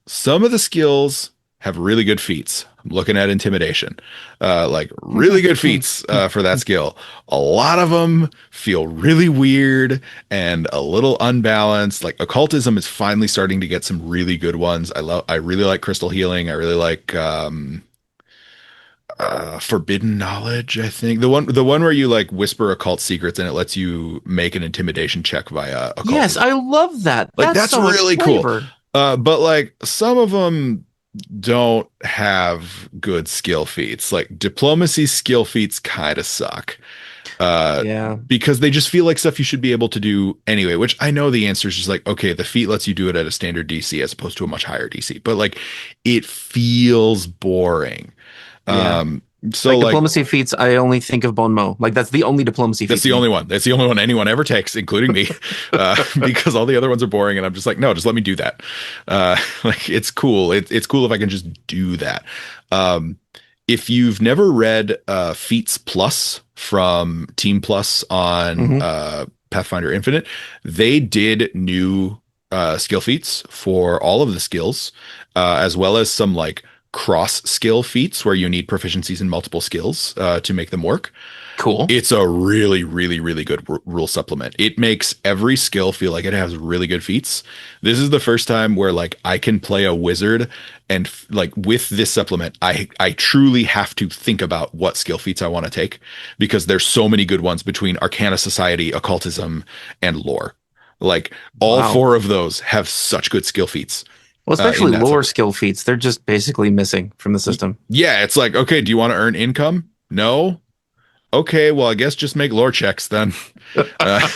some of the skills have really good feats. I'm looking at intimidation, like really good feats for that skill. A lot of them feel really weird and a little unbalanced. Like occultism is finally starting to get some really good ones. I really like crystal healing. I really like forbidden knowledge. I think the one where you like whisper occult secrets and it lets you make an intimidation check via Yes, occultism. I love that. Like That's that's so much really cool. flavor. But like some of them don't have good skill feats. Like diplomacy skill feats kind of suck. Yeah. Because they just feel like stuff you should be able to do anyway, which I know the answer is just like, okay, the feat lets you do it at a standard DC as opposed to a much higher DC, but like it feels boring. Yeah. So Like like diplomacy feats, I only think of Bon Mot. Like that's the only diplomacy that's feat to the me. only one. That's the only one anyone ever takes, including me, because all the other ones are boring, and I'm just like, no, just let me do that. Like it's cool. It's cool if I can just do that. If you've never read Feats Plus from Team Plus on Hmm. Pathfinder Infinite, they did new skill feats for all of the skills, as well as some like cross skill feats where you need proficiencies in multiple skills to make them work. Cool. It's a really, really, really good rule supplement. It makes every skill feel like it has really good feats. This is the first time where like I can play a wizard and like with this supplement, I truly have to think about what skill feats I want to take because there's so many good ones between Arcana Society, Occultism, and Lore. Like all Wow. four of those have such good skill feats Well, in especially that lore supplement. skill feats, they're just basically missing from the system. Yeah, it's like, okay, do you want to earn income? No. Okay, well, I guess just make lore checks then. Uh,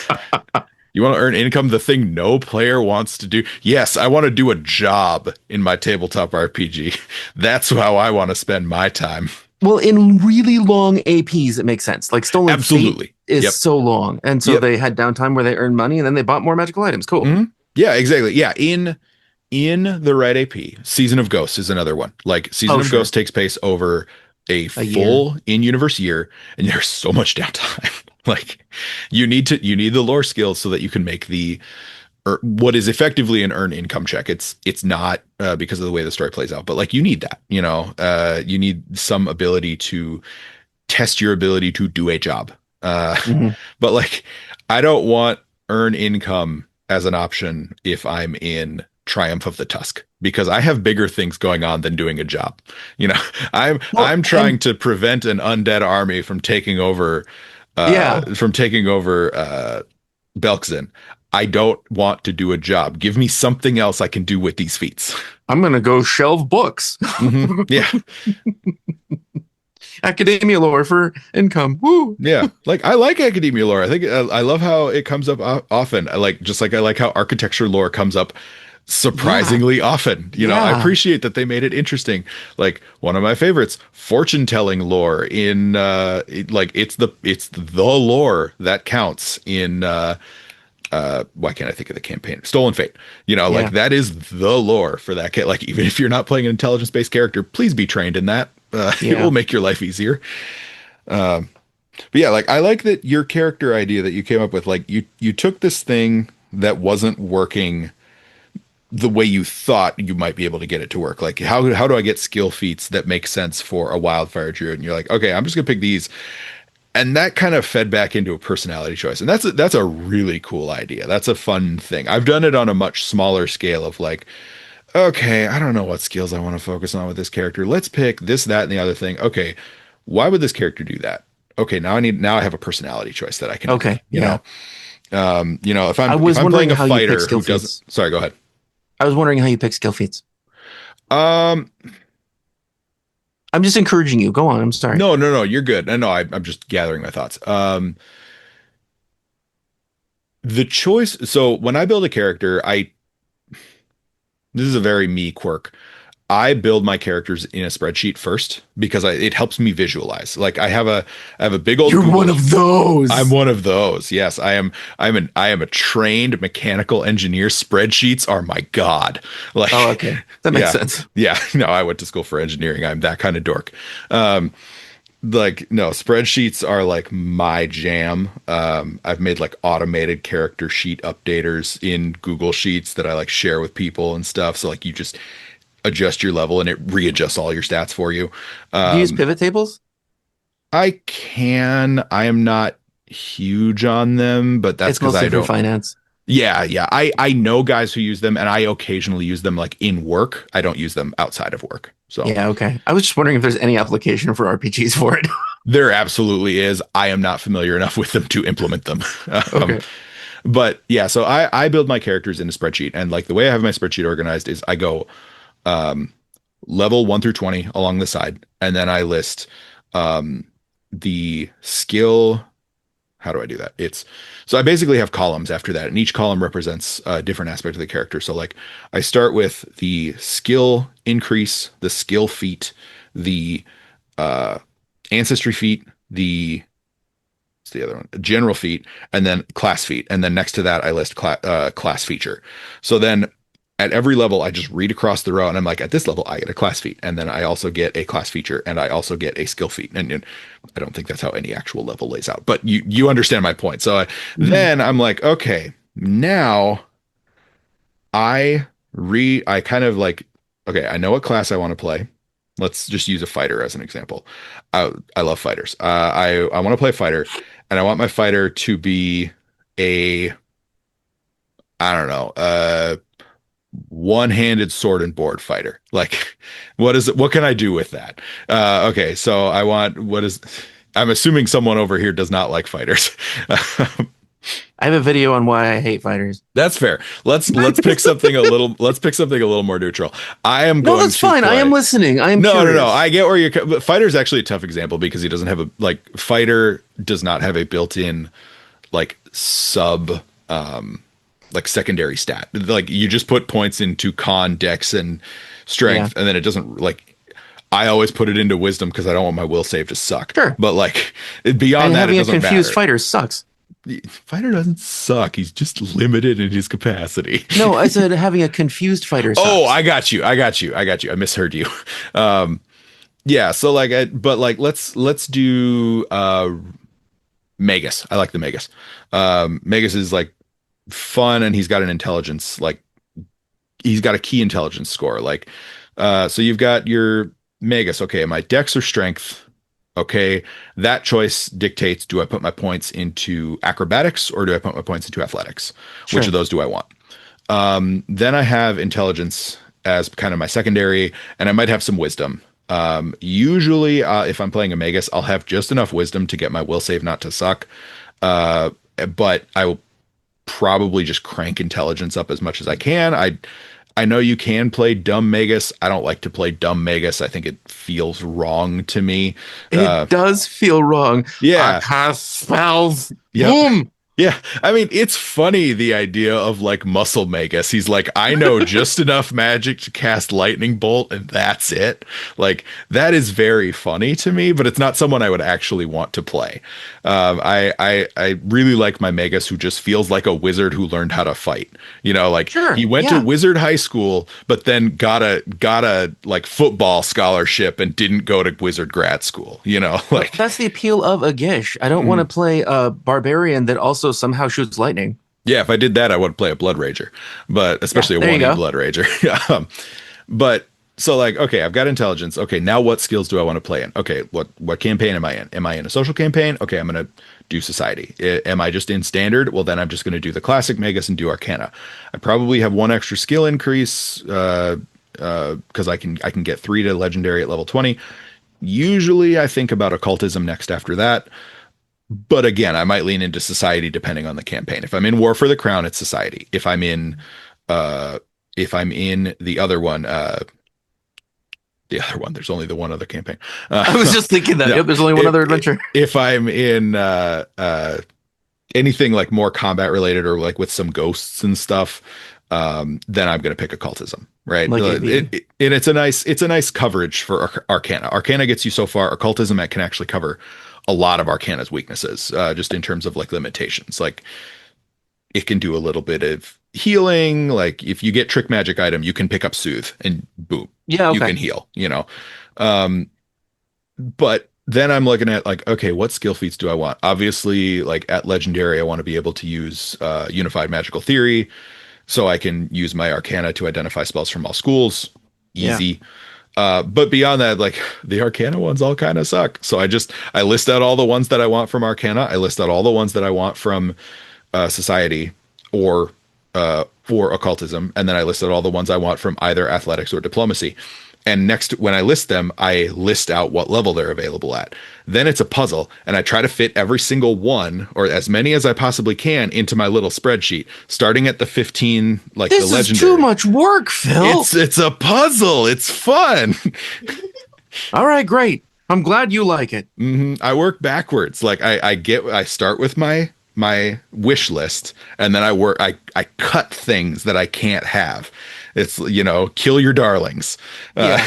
you want to earn income, the thing no player wants to do. Yes, I want to do a job in my tabletop RPG. That's how I want to spend my time. Well, in really long APs, it makes sense. Like Stolen Fate Absolutely. is Yep. so long, and so Yep. they had downtime where they earned money, and then they bought more magical items. Cool. Mhm. Yeah, exactly. Yeah, in the right AP, Season of Ghosts is another one. Like Season Oh, of sure. Ghosts takes place over a A year. full in-universe year, and there's so much downtime. Like you need the lore skills so that you can make the or what is effectively an earn income check. It's not because of the way the story plays out, but like you need that. You need some ability to test your ability to do a job. Uh, Hmm. but like I don't want earn income as an option if I'm in Triumph of the Tusk because I have bigger things going on than doing a job. You know, Well, I'm and trying to prevent an undead army yeah, from taking over Belkzen. I don't want to do a job. Give me something else I can do with these feats. I'm gonna go shelve books. Yeah. Academia lore for income. Woo. Yeah. Like I like academia lore. I think I love how it comes up often. I like how architecture lore comes up Yeah, surprisingly often. I yeah. appreciate that they made it interesting. Like one of my favorites, fortune telling lore in it's the lore that counts in why can't I think of the campaign? Stolen Fate. Like Yeah. that is the lore for that kit. Like even if you're not playing an intelligence based character, please be trained in that. It will Yeah. make your life easier. Um, but yeah, like I like that your character idea that you came up with. Like you took this thing that wasn't working the way you thought you might be able to get it to work. Like how do I get skill feats that make sense for a wildfire druid? And you're like, okay, I'm just gonna pick these. and that kind of fed back into a personality choice. And that's a really cool idea. That's a fun thing. I've done it on a much smaller scale of like, okay, I don't know what skills I want to focus on with this character. Let's pick this, that, and the other thing. Okay, why would this character do that? Okay, now I have a personality choice that I can make, Okay, yeah. if I I'm was playing wondering a how you pick fighter skill who doesn't, feats. sorry, go ahead. I was wondering how you pick skill feats. Um, I'm just encouraging you. Go on. I'm sorry. no, you're good. No, I'm just gathering my thoughts. The choice. So when I build a character, this is a very me quirk. I build my characters in a spreadsheet first because it helps me visualize. Like I have a big old You're Google. one of those. I'm one of those. Yes, I am a trained mechanical engineer. Spreadsheets are my god. Like, Oh, okay. That makes yeah, sense. yeah. No, I went to school for engineering. I'm that kind of dork. Like, no, spreadsheets are like my jam. I've made like automated character sheet updaters in Google Sheets that I like share with people and stuff. So like you just adjust your level and it readjusts all your stats for you. Do you use pivot tables? I am not huge on them, but that's It's because I mostly for don't. finance. Yeah. I know guys who use them and I occasionally use them like in work. I don't use them outside of work. So Yeah, okay. I was just wondering if there's any application for RPGs for it. there absolutely is. I am not familiar enough with them to implement them. Um, Okay. but yeah, so I build my characters in a spreadsheet and like the way I have my spreadsheet organized is I go um, level 1 through 20 along the side, and then I list um, the skill. How do I do that? So I basically have columns after that, and each column represents a different aspect of the character. So like I start with the skill increase, the skill feat, the uh, ancestry feat, what's the other one? General feat, and then class feat, and then next to that I list class feature. So then at every level, I just read across the row and I'm like, at this level, I get a class feat. And then I also get a class feature and I also get a skill feat. And I don't think that's how any actual level lays out, but you understand my point. So Mhm. then I'm like, okay, now I kind of like, okay, I know what class I want to play. Let's just use a fighter as an example. I love fighters. I want to play fighter and I want my fighter to be a, I don't know, one-handed sword and board fighter. Like, what is it? What can I do with that? Okay, so I'm assuming someone over here does not like fighters. I have a video on why I hate fighters. That's fair. Let's pick something a little more neutral. I am No, going that's to fine. I play. am listening. I am No. curious. I get where but fighter's actually a tough example because he doesn't have fighter does not have a built-in like sub like secondary stat. Like you just put points into con, dex, and strength, Yeah, and then it doesn't like I always put it into wisdom because I don't want my will save to suck. sure. But like And beyond that, it having a doesn't confused matter. fighter sucks. Fighter doesn't suck. He's just limited in his capacity. No, I said having a confused fighter Oh, sucks. I misheard you. Um, yeah. So like, but like, let's do Magus. I like the Magus. Magus is like fun and he's got an intelligence like he's got a key intelligence score like so you've got your Magus. Okay, my dex or strength. Okay, that choice dictates, do I put my points into acrobatics or do I put my points into athletics? Which of Sure. those do I want? Then I have intelligence as kind of my secondary, and I might have some wisdom. Usually, if I'm playing a Magus, I'll have just enough wisdom to get my will save not to suck. Uh, but I will probably just crank intelligence up as much as I can. I know you can play dumb Magus. I don't like to play dumb Magus. I think it feels wrong to me. It does feel wrong. I Yeah. cast spells. Yep. Boom. Yeah, I mean, it's funny the idea of like muscle Magus. He's like, I know just enough magic to cast lightning bolt, and that's it. Like that is very funny to me, but it's not someone I would actually want to play. I really like my Magus who just feels like a wizard who learned how to fight. You know, like Sure. he went to Yeah. wizard high school, but then got a like football scholarship and didn't go to wizard grad school. You know, Well, like. that's the appeal of a Gish. I don't want to play a barbarian that also somehow shoots lightning. Yeah, if I did that, I would play a Blood Rager, but Yeah, especially a there you one-E go. Blood Rager. But So like, okay, I've got intelligence. Okay, now what skills do I want to play in? Okay, what campaign am I in? Am I in a social campaign? Okay, I'm gonna do society. Am I just in standard? Well, then I'm just gonna do the classic Magus and do Arcana. I probably have one extra skill increase because I can get 3 to legendary at level 20. Usually, I think about occultism next after that. But again, I might lean into society depending on the campaign. If I'm in War for the Crown, it's society. Uh, if I'm in the other one, there's only the one other campaign. I was just thinking that. No, Yep, there's only one other adventure. If I'm in anything like more combat related or like with some ghosts and stuff, then I'm going to pick occultism, right? Like and it's a nice coverage for Arcana. Arcana gets you so far. Occultism can actually cover a lot of Arcana's weaknesses, just in terms of like limitations. Like it can do a little bit of healing. Like if you get trick magic item, you can pick up soothe and boom, Yeah, you okay. can heal. But then I'm looking at like, okay, what skill feats do I want? Obviously, like at legendary, I want to be able to use unified magical theory, so I can use my Arcana to identify spells from all schools. Yeah. Easy. But beyond that, like the Arcana ones all kind of suck. So I list out all the ones that I want from Arcana. I list out all the ones that I want from Society or for Occultism, and then I list out all the ones I want from either Athletics or Diplomacy. And next, when I list them, I list out what level they're available at. Then it's a puzzle, and I try to fit every single one, or as many as I possibly can, into my little spreadsheet, starting at the 15, like This the legendary. is too much work, Phil. It's a puzzle. It's fun. All right, great. I'm glad you like it. I work backwards. Like I start with my wish list, and then I cut things that I can't have. It's, kill your darlings. Yeah.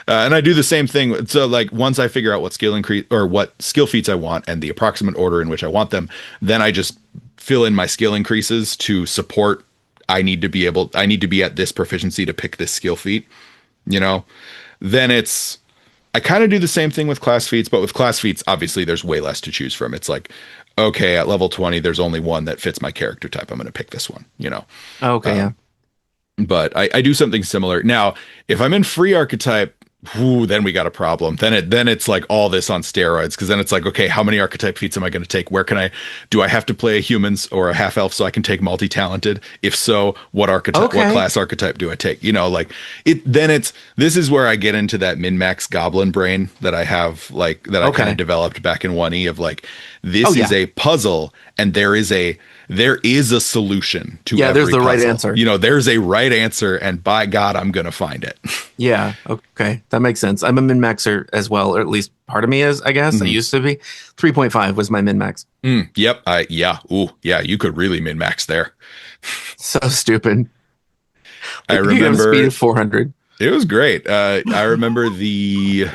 And I do the same thing. So like once I figure out what skill increase or what skill feats I want and the approximate order in which I want them, then I just fill in my skill increases to support. I need to be at this proficiency to pick this skill feat, then I kind of do the same thing with class feats, but with class feats, obviously there's way less to choose from. It's like, okay, at level 20, there's only one that fits my character type. I'm going to pick this one, Okay, yeah. But I do something similar. Now, if I'm in free archetype, then we got a problem. Then it's like all this on steroids, because then it's like, okay, how many archetype feats am I going to take? Do I have to play a humans or a half elf so I can take multi-talented? If so, what class archetype do I take? This is where I get into that min-max goblin brain that I have, like that I kind of developed back in 1E of like, this is a puzzle, and there is a solution to every there's the puzzle. right answer. There's a right answer, and by God, I'm going to find it. Yeah, okay. That makes sense. I'm a min-maxer as well, or at least part of me is, I guess. I used to be. 3.5 was my min-max. Yep. You could really min-max there. So stupid. I remember speed of 400. It was great. I remember the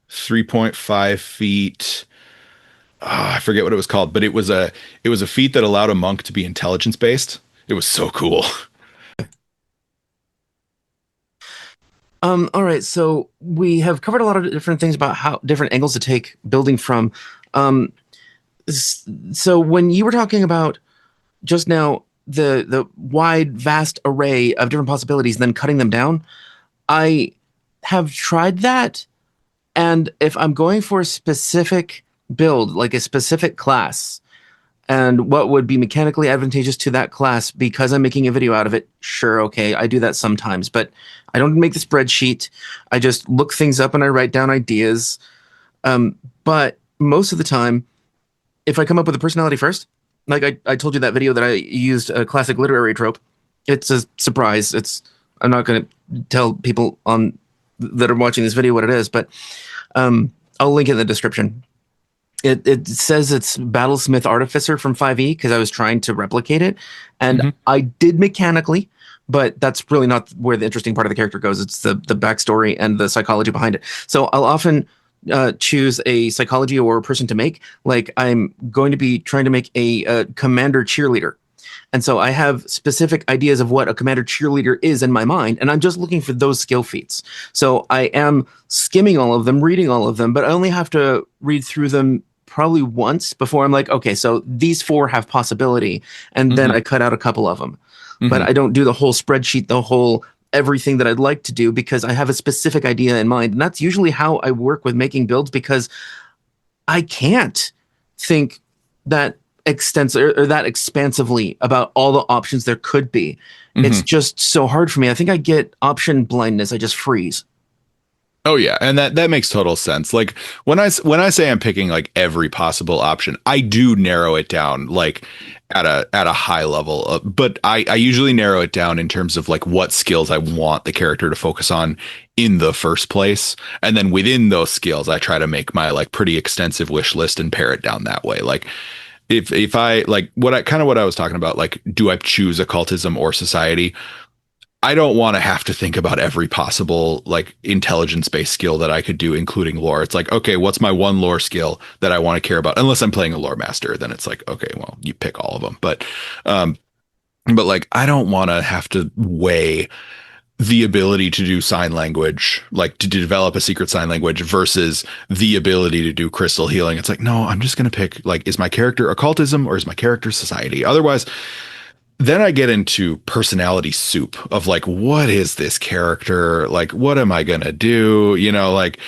3.5 feet. I forget what it was called, but it was a feat that allowed a monk to be intelligence based. It was so cool. All right, so we have covered a lot of different things about how different angles to take building from. So when you were talking about just now the wide, vast array of different possibilities, and then cutting them down, I have tried that, and if I'm going for a specific build, like a specific class, and what would be mechanically advantageous to that class because I'm making a video out of it, sure, okay, I do that sometimes, but I don't make the spreadsheet. I just look things up and I write down ideas. But most of the time, if I come up with a personality first, like I told you that video that I used a classic literary trope, it's a surprise. I'm not going to tell people that are watching this video what it is, but I'll link it in the description. It says it's Battlesmith Artificer from 5e because I was trying to replicate it, and I did mechanically, but that's really not where the interesting part of the character goes. It's the backstory and the psychology behind it. So I'll often choose a psychology or a person to make. Like I'm going to be trying to make a commander cheerleader. And so I have specific ideas of what a commander cheerleader is in my mind, and I'm just looking for those skill feats. So I am skimming all of them, reading all of them, but I only have to read through them probably once before I'm like, okay, so these 4 have possibility, and then I cut out a couple of them. But I don't do the whole spreadsheet, the whole everything that I'd like to do because I have a specific idea in mind. And that's usually how I work with making builds because I can't think that extensive or that expansively about all the options there could be. It's Hmm. just so hard for me. I think I get option blindness. I just freeze. Oh yeah, and that makes total sense. Like when I say I'm picking like every possible option, I do narrow it down like at a high level. But I usually narrow it down in terms of like what skills I want the character to focus on in the first place, and then within those skills, I try to make my like pretty extensive wish list and pare it down that way. Like if I like what I was talking about, like do I choose occultism or society? I don't want to have to think about every possible like intelligence based skill that I could do, including lore. It's like, okay, what's my one lore skill that I want to care about? Unless I'm playing a lore master, then it's like, okay, well, you pick all of them. Um, but like, I don't want to have to weigh the ability to do sign language, like to develop a secret sign language versus the ability to do crystal healing. It's like, no, I'm just going to pick like, is my character occultism or is my character society? Otherwise, then I get into personality soup of like, what is this character? Like, what am I going to do? You know, like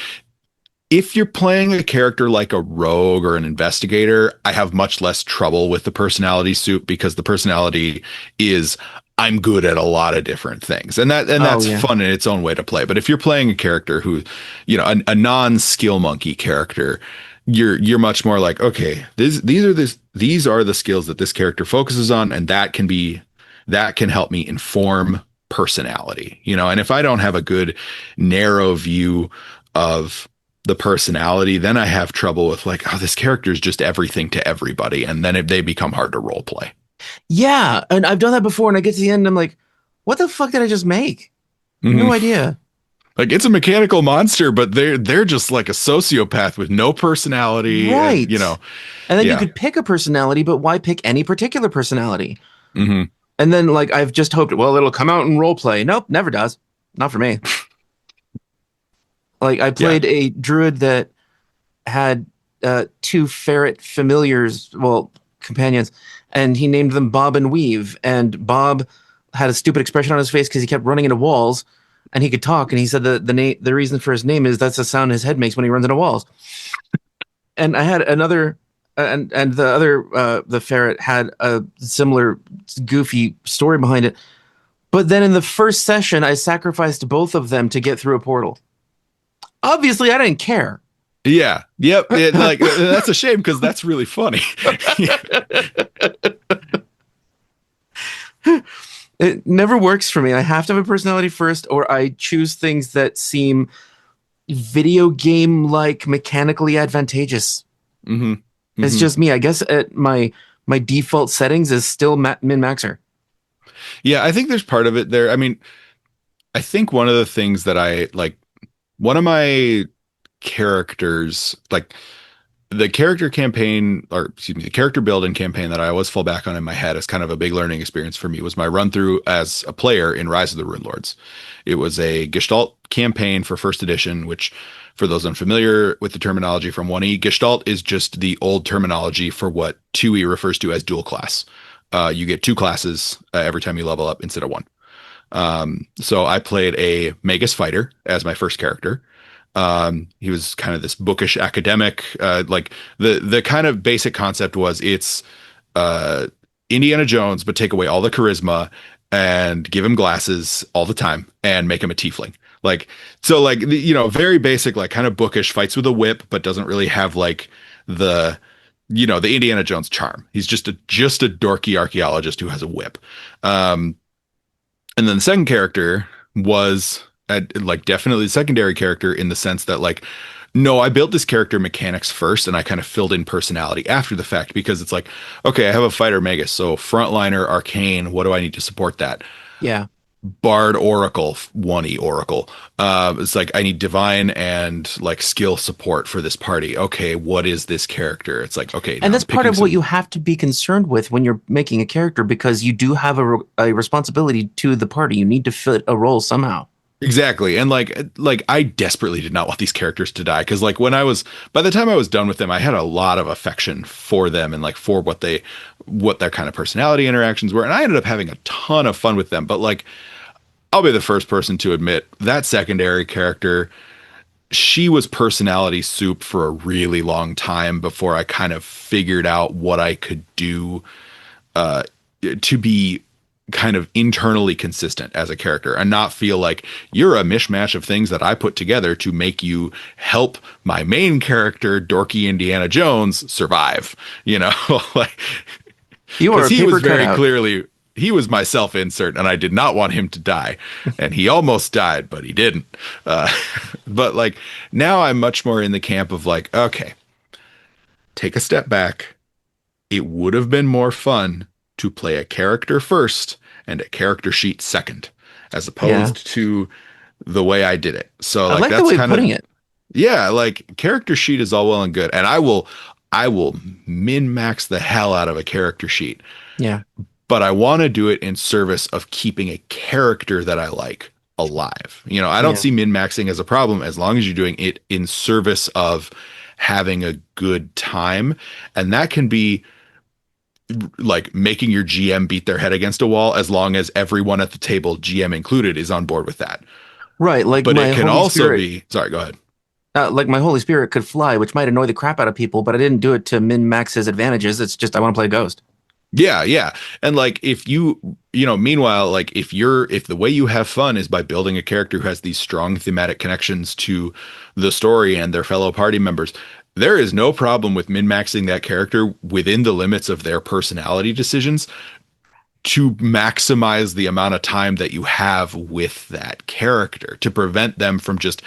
if you're playing a character like a rogue or an investigator, I have much less trouble with the personality soup because the personality is I'm good at a lot of different things. And Oh that's yeah. fun in its own way to play. But if you're playing a character who, you know, a non-skill monkey character, you're much more like, okay, these are the skills that this character focuses on, and that can help me inform personality, you know. And if I don't have a good narrow view of the personality, then I have trouble with like, oh, this character is just everything to everybody, and then they become hard to role play. Yeah. And I've done that before and I get to the end and I'm like, what the fuck did I just make? Hmm. No idea. Like it's a mechanical monster, but they're just like a sociopath with no personality, and you Right. know, And then you yeah. could pick a personality, but why pick any particular personality? Hmm. And then like I've just hoped, well, it'll come out in role play. Nope, never does. Not for me. Like I Yeah. played a druid that had two ferret familiars, well, companions, and he named them Bob and Weave. And Bob had a stupid expression on his face because he kept running into walls, and he could talk. And he said the reason for his name is that's the sound his head makes when he runs into walls. And I had another. And the other the ferret had a similar goofy story behind it. But then in the first session, I sacrificed both of them to get through a portal. Obviously, I didn't care. Yeah. Yep. Like that's a shame because that's really funny. It never works for me. I have to have a personality first, or I choose things that seem video game like mechanically advantageous. Hmm. It's Hmm. just me. I guess my default settings is still min maxer. Yeah, I think there's part of it there. I mean, I think one of the things that I like, one of my characters, like the character campaign, or excuse me, the character build and campaign that I always fall back on in my head as kind of a big learning experience for me was my run through as a player in Rise of the Rune Lords. It was a Gestalt campaign for first edition, which for those unfamiliar with the terminology from 1E, Gestalt is just the old terminology for what 2E refers to as dual class. You get two classes every time you level up instead of one. So I played a Magus fighter as my first character. He was kind of this bookish academic. Like the kind of basic concept was it's uh, Indiana Jones, but take away all the charisma and give him glasses all the time and make him a tiefling. Like so, like you know, very basic, like kind of bookish. Fights with a whip, but doesn't really have like the the Indiana Jones charm. He's just a dorky archaeologist who has a whip. Um, and then the second character was like definitely the secondary character in the sense that like no, I built this character mechanics first and I kind of filled in personality after the fact because it's like, okay, I have a fighter Magus, so frontliner, arcane, what do I need to support that? Yeah. Bard Oracle, 1E Oracle. It's like I need divine and like skill support for this party. Okay, what is this character? It's like, okay, And now I'm that's part picking of what some. you have to be concerned with when you're making a character because you do have a responsibility to the party. You need to fit a role somehow. Exactly. And like I desperately did not want these characters to die because like when I was by the time I was done with them, I had a lot of affection for them and like for what their kind of personality interactions were. And I ended up having a ton of fun with them. But like I'll be the first person to admit that secondary character, she was personality soup for a really long time before I kind of figured out what I could do uh, to be kind of internally consistent as a character and not feel like you're a mishmash of things that I put together to make you help my main character, dorky Indiana Jones, survive. You know, like You are because a he paper was very cutout. clearly he was my self-insert and I did not want him to die, and he almost died but he didn't. uh, but like now I'm much more in the camp of like, okay, take a step back. It would have been more fun to play a character first and a character sheet second, as Yeah. opposed to the way I did it. So I like like the that's way of kind of, putting it. yeah, like character sheet is all well and good, and I will min max the hell out of a character sheet, Yeah. but I want to do it in service of keeping a character that I like alive. You know, I don't Yeah. see min maxing as a problem as long as you're doing it in service of having a good time, and that can be like making your GM beat their head against a wall as long as everyone at the table, GM included, is on board with that. Right. But it can also be, sorry, go ahead. Like my Holy Spirit could fly, which might annoy the crap out of people, but I didn't do it to min max his advantages. It's just I want to play a ghost. Yeah, yeah. And like if you know, meanwhile, like if the way you have fun is by building a character who has these strong thematic connections to the story and their fellow party members, there is no problem with min-maxing that character within the limits of their personality decisions to maximize the amount of time that you have with that character to prevent them from just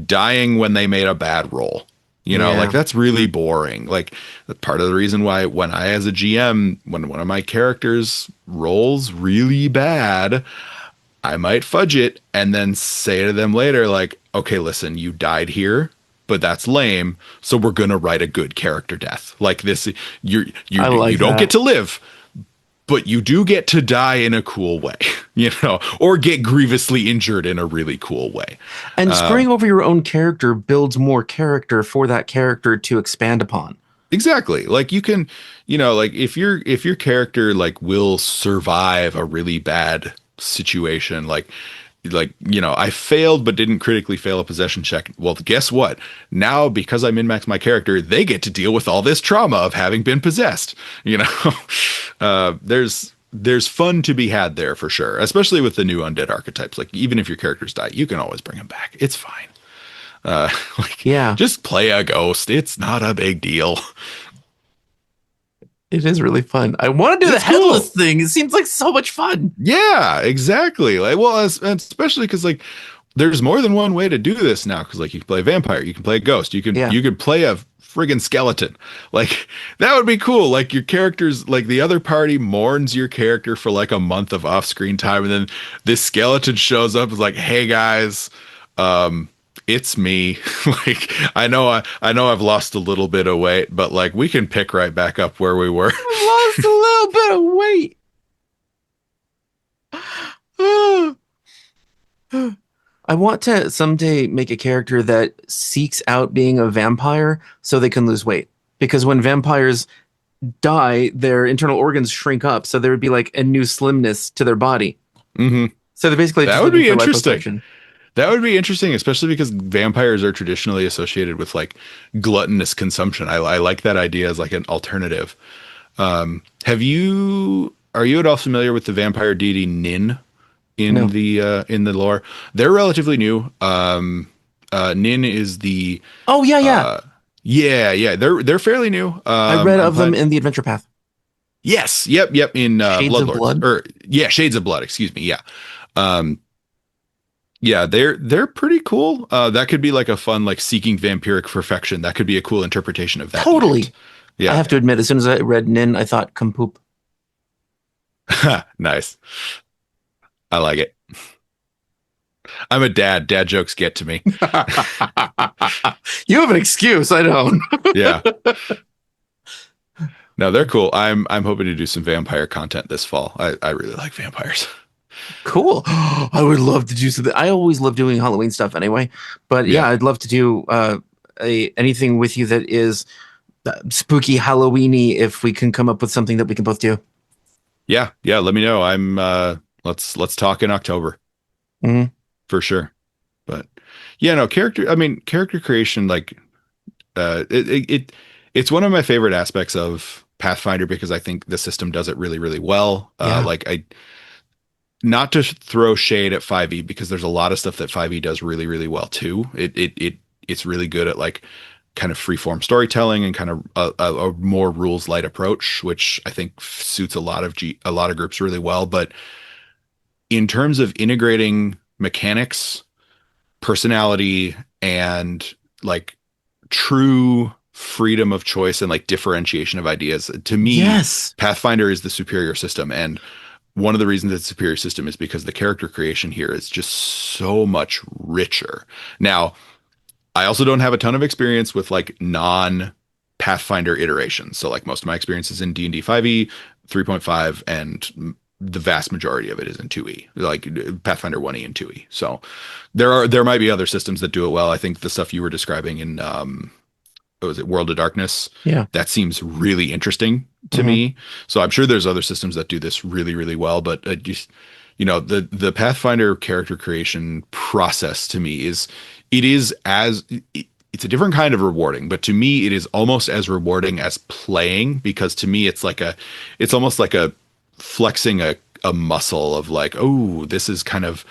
dying when they made a bad roll. You know, like Yeah. that's really boring. Like part of the reason why when I as a GM, when one of my characters rolls really bad, I might fudge it and then say to them later, like, okay, listen, you died here, but that's lame. So we're gonna write a good character death. Like this, I you like don't get that. to live, but you do get to die in a cool way, you know, or get grievously injured in a really cool way. And Um, screwing over your own character builds more character for that character to expand upon. exactly. Like you can, you know, like if your character like will survive a really bad situation, like you know, I failed but didn't critically fail a possession check. Well, guess what? Now because I min-max my character, they get to deal with all this trauma of having been possessed. You know, there's fun to be had there for sure, especially with the new undead archetypes. Like even if your characters die, you can always bring them back. It's fine. Like Yeah, just play a ghost. It's not a big deal. it is really fun. I want to do the It's headless cool. thing. It seems like so much fun. Yeah, exactly. Like, well, and especially because like there's more than one way to do this now. Because like you can play a vampire, you can play a ghost, Yeah. you could play a friggin' skeleton. Like that would be cool. Like your characters, like the other party mourns your character for like a month of off-screen time, and then this skeleton shows up. Is like, hey guys, um, it's me. Like I know I've lost a little bit of weight, but like we can pick right back up where we were. I've lost a little bit of weight. I want to someday make a character that seeks out being a vampire so they can lose weight. Because when vampires die, their internal organs shrink up, so there would be like a new slimness to their body. Hmm. So they're basically That just would looking be for interesting. liposuction. That would be interesting, especially because vampires are traditionally associated with like gluttonous consumption. I like that idea as like an alternative. Are you at all familiar with the vampire deity Nin No, in the lore? They're relatively new. Nin is the oh yeah, yeah. uh, yeah, yeah. They're fairly new. I read I'm of them planning. in the Adventure Path. Yes, yep, in Shades of Bloodlords, Blood. or yeah, Shades of Blood. Excuse me. Yeah. Um, Yeah, they're pretty cool. That could be like a fun like seeking vampiric perfection. That could be a cool interpretation of that event. Totally. I Yeah, have to admit, as soon as I read Nin, I thought Kampoop. nice. I like it. I'm a dad. Dad jokes get to me. You have an excuse. I don't. Yeah. No, they're cool. I'm hoping to do some vampire content this fall. I really like vampires. Cool. I would love to do something. I always love doing Halloween stuff anyway. But yeah, Yeah. I'd love to do anything with you that is spooky Halloweeny if we can come up with something that we can both do. Yeah, yeah, let me know. I'm let's talk in October. Mhm. for sure. But yeah, no character. I mean, character creation, like it's one of my favorite aspects of Pathfinder because I think the system does it really, really well. Yeah. Like I, not to throw shade at 5e because there's a lot of stuff that 5e does really, really well too. It's really good at like kind of freeform storytelling and kind of a more rules light approach, which I think suits a lot of groups really well. But in terms of integrating mechanics, personality, and like true freedom of choice and like differentiation of ideas, to me, Yes. Pathfinder is the superior system. And one of the reasons it's a superior system is because the character creation here is just so much richer. Now, I also don't have a ton of experience with like non Pathfinder iterations. So like most of my experience is in D&D 5e, 3.5, and the vast majority of it is in 2e, like Pathfinder 1e and 2e. So there might be other systems that do it well. I think the stuff you were describing in what was it, World of Darkness, Yeah. that seems really interesting to Hmm. me. So I'm sure there's other systems that do this really, really well, but just the Pathfinder character creation process to me is it is as it's a different kind of rewarding, but to me it is almost as rewarding as playing because to me it's almost like a flexing a muscle of like, oh, this is kind of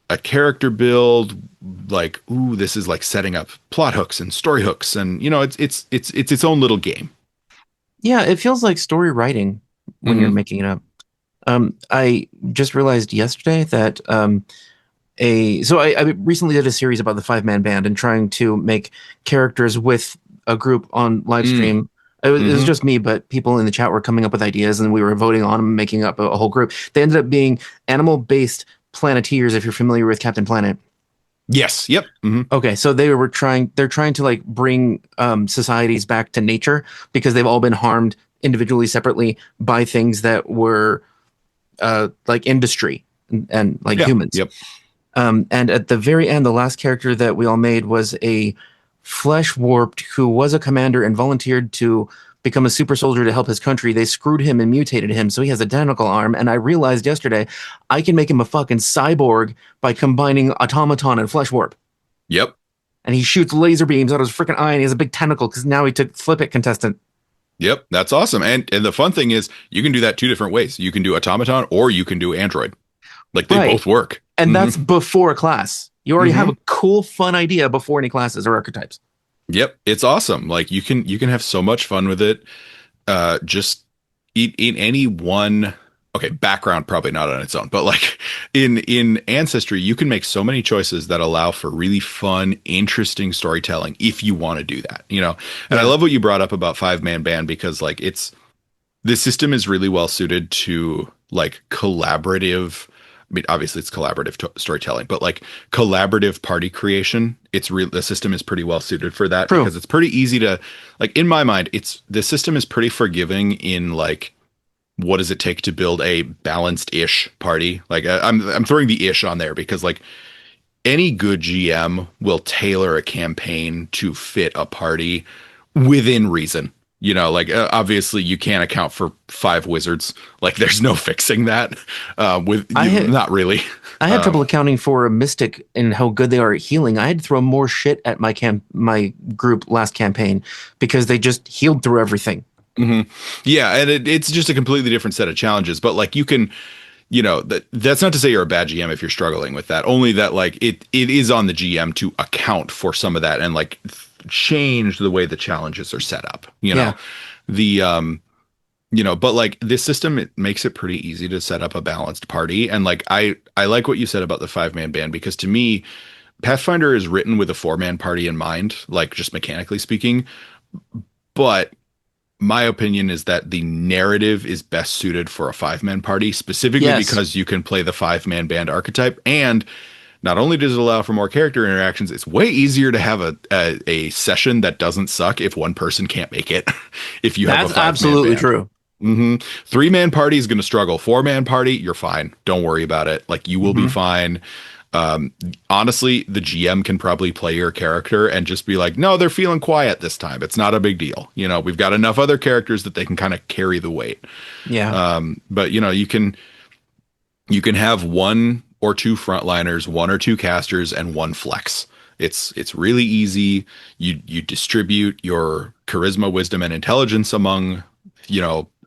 a character build, like, ooh, this is like setting up plot hooks and story hooks, and it's its own little game. Yeah, it feels like story writing when you're Hmm. making it up. I just realized yesterday that I recently did a series about the five-man band and trying to make characters with a group on live Mm. stream. It was Hmm. just me, but people in the chat were coming up with ideas and we were voting on them, making up a whole group. They ended up being animal-based planeteers, if you're familiar with Captain Planet. Yes. Yep. Hmm. Okay, so they're trying to like bring societies back to nature because they've all been harmed individually, separately by things that were like industry and like Yeah. humans. Yep. And at the very end, the last character that we all made was a flesh warped who was a commander and volunteered to become a super soldier to help his country. They screwed him and mutated him, so he has a tentacle arm. And I realized yesterday I can make him a fucking cyborg by combining automaton and flesh warp. Yep. And he shoots laser beams out of his freaking eye, and he has a big tentacle because now he took Flip It contestant. Yep. That's awesome. And the fun thing is you can do that two different ways. You can do automaton or you can do android. Like they Right. both work. And Hmm. that's before a class. You already have Hmm. a cool, fun idea before any classes or archetypes. Yep. It's awesome. Like you can have so much fun with it. Just in any one, okay, background probably not on its own, but like in ancestry you can make so many choices that allow for really fun, interesting storytelling if you want to do that, and I Yeah. love what you brought up about five-man band because like this system is really well suited to like collaborative. I mean, obviously it's collaborative storytelling, but like collaborative party creation, the system is pretty well suited for that True. because it's pretty easy to like in my mind, the system is pretty forgiving in like what does it take to build a balanced-ish party? Like I'm throwing the ish on there because like any good GM will tailor a campaign to fit a party within reason. Like obviously you can't account for five wizards. Like there's no fixing that. I had Not really. I had trouble Um, accounting for a mystic and how good they are at healing. I had to throw more shit at my group last campaign because they just healed through everything. mhm. Yeah, and it's just a completely different set of challenges. But like you can, that's not to say you're a bad GM if you're struggling with that. Only that like it is on the GM to account for some of that and like change the way the challenges are set up. Yeah. The but like this system, it makes it pretty easy to set up a balanced party. And like I like what you said about the five-man band because to me, Pathfinder is written with a four-man party in mind, like just mechanically speaking. But my opinion is that the narrative is best suited for a five-man party, specifically Yes. because you can play the five-man band archetype. And not only does it allow for more character interactions, it's way easier to have a session that doesn't suck if one person can't make it. If you have a That's five-man absolutely band. true. Hmm. Three-man party is going to struggle. Four-man party, you're fine. Don't worry about it. Like you will be Hmm. fine. Honestly, the GM can probably play your character and just be like, no, they're feeling quiet this time. It's not a big deal. We've got enough other characters that they can kind of carry the weight. Yeah. But you can have one or two frontliners, one or two casters, and one flex. It's really easy. You distribute your charisma, wisdom, and intelligence among,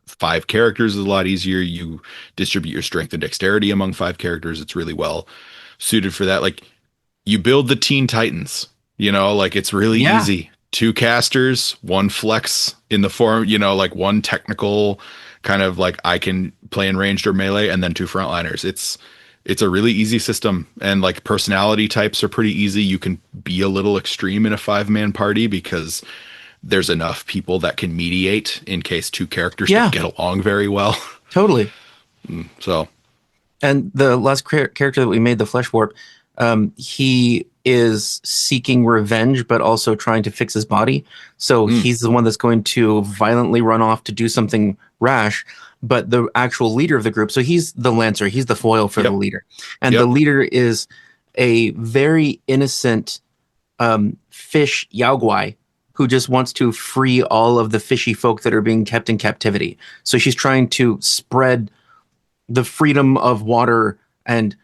five characters is a lot easier. You distribute your strength and dexterity among five characters. It's really well suited for that. Like you build the Teen Titans, like it's really Yeah. easy. Two casters, one flex in the form, like one technical kind of like I can play in ranged or melee, and then two frontliners. It's a really easy system, and like personality types are pretty easy. You can be a little extreme in a 5-man party because there's enough people that can mediate in case two characters don't Yeah, get along very well. totally. So, And the last character that we made, the Flesh Warp, he is seeking revenge, but also trying to fix his body. So mm, he's the one that's going to violently run off to do something rash. But the actual leader of the group, so he's the Lancer, he's the foil for the yep, leader. And the yep, leader is a very innocent fish Yaogwai who just wants to free all of the fishy folk that are being kept in captivity. So she's trying to spread the freedom of water and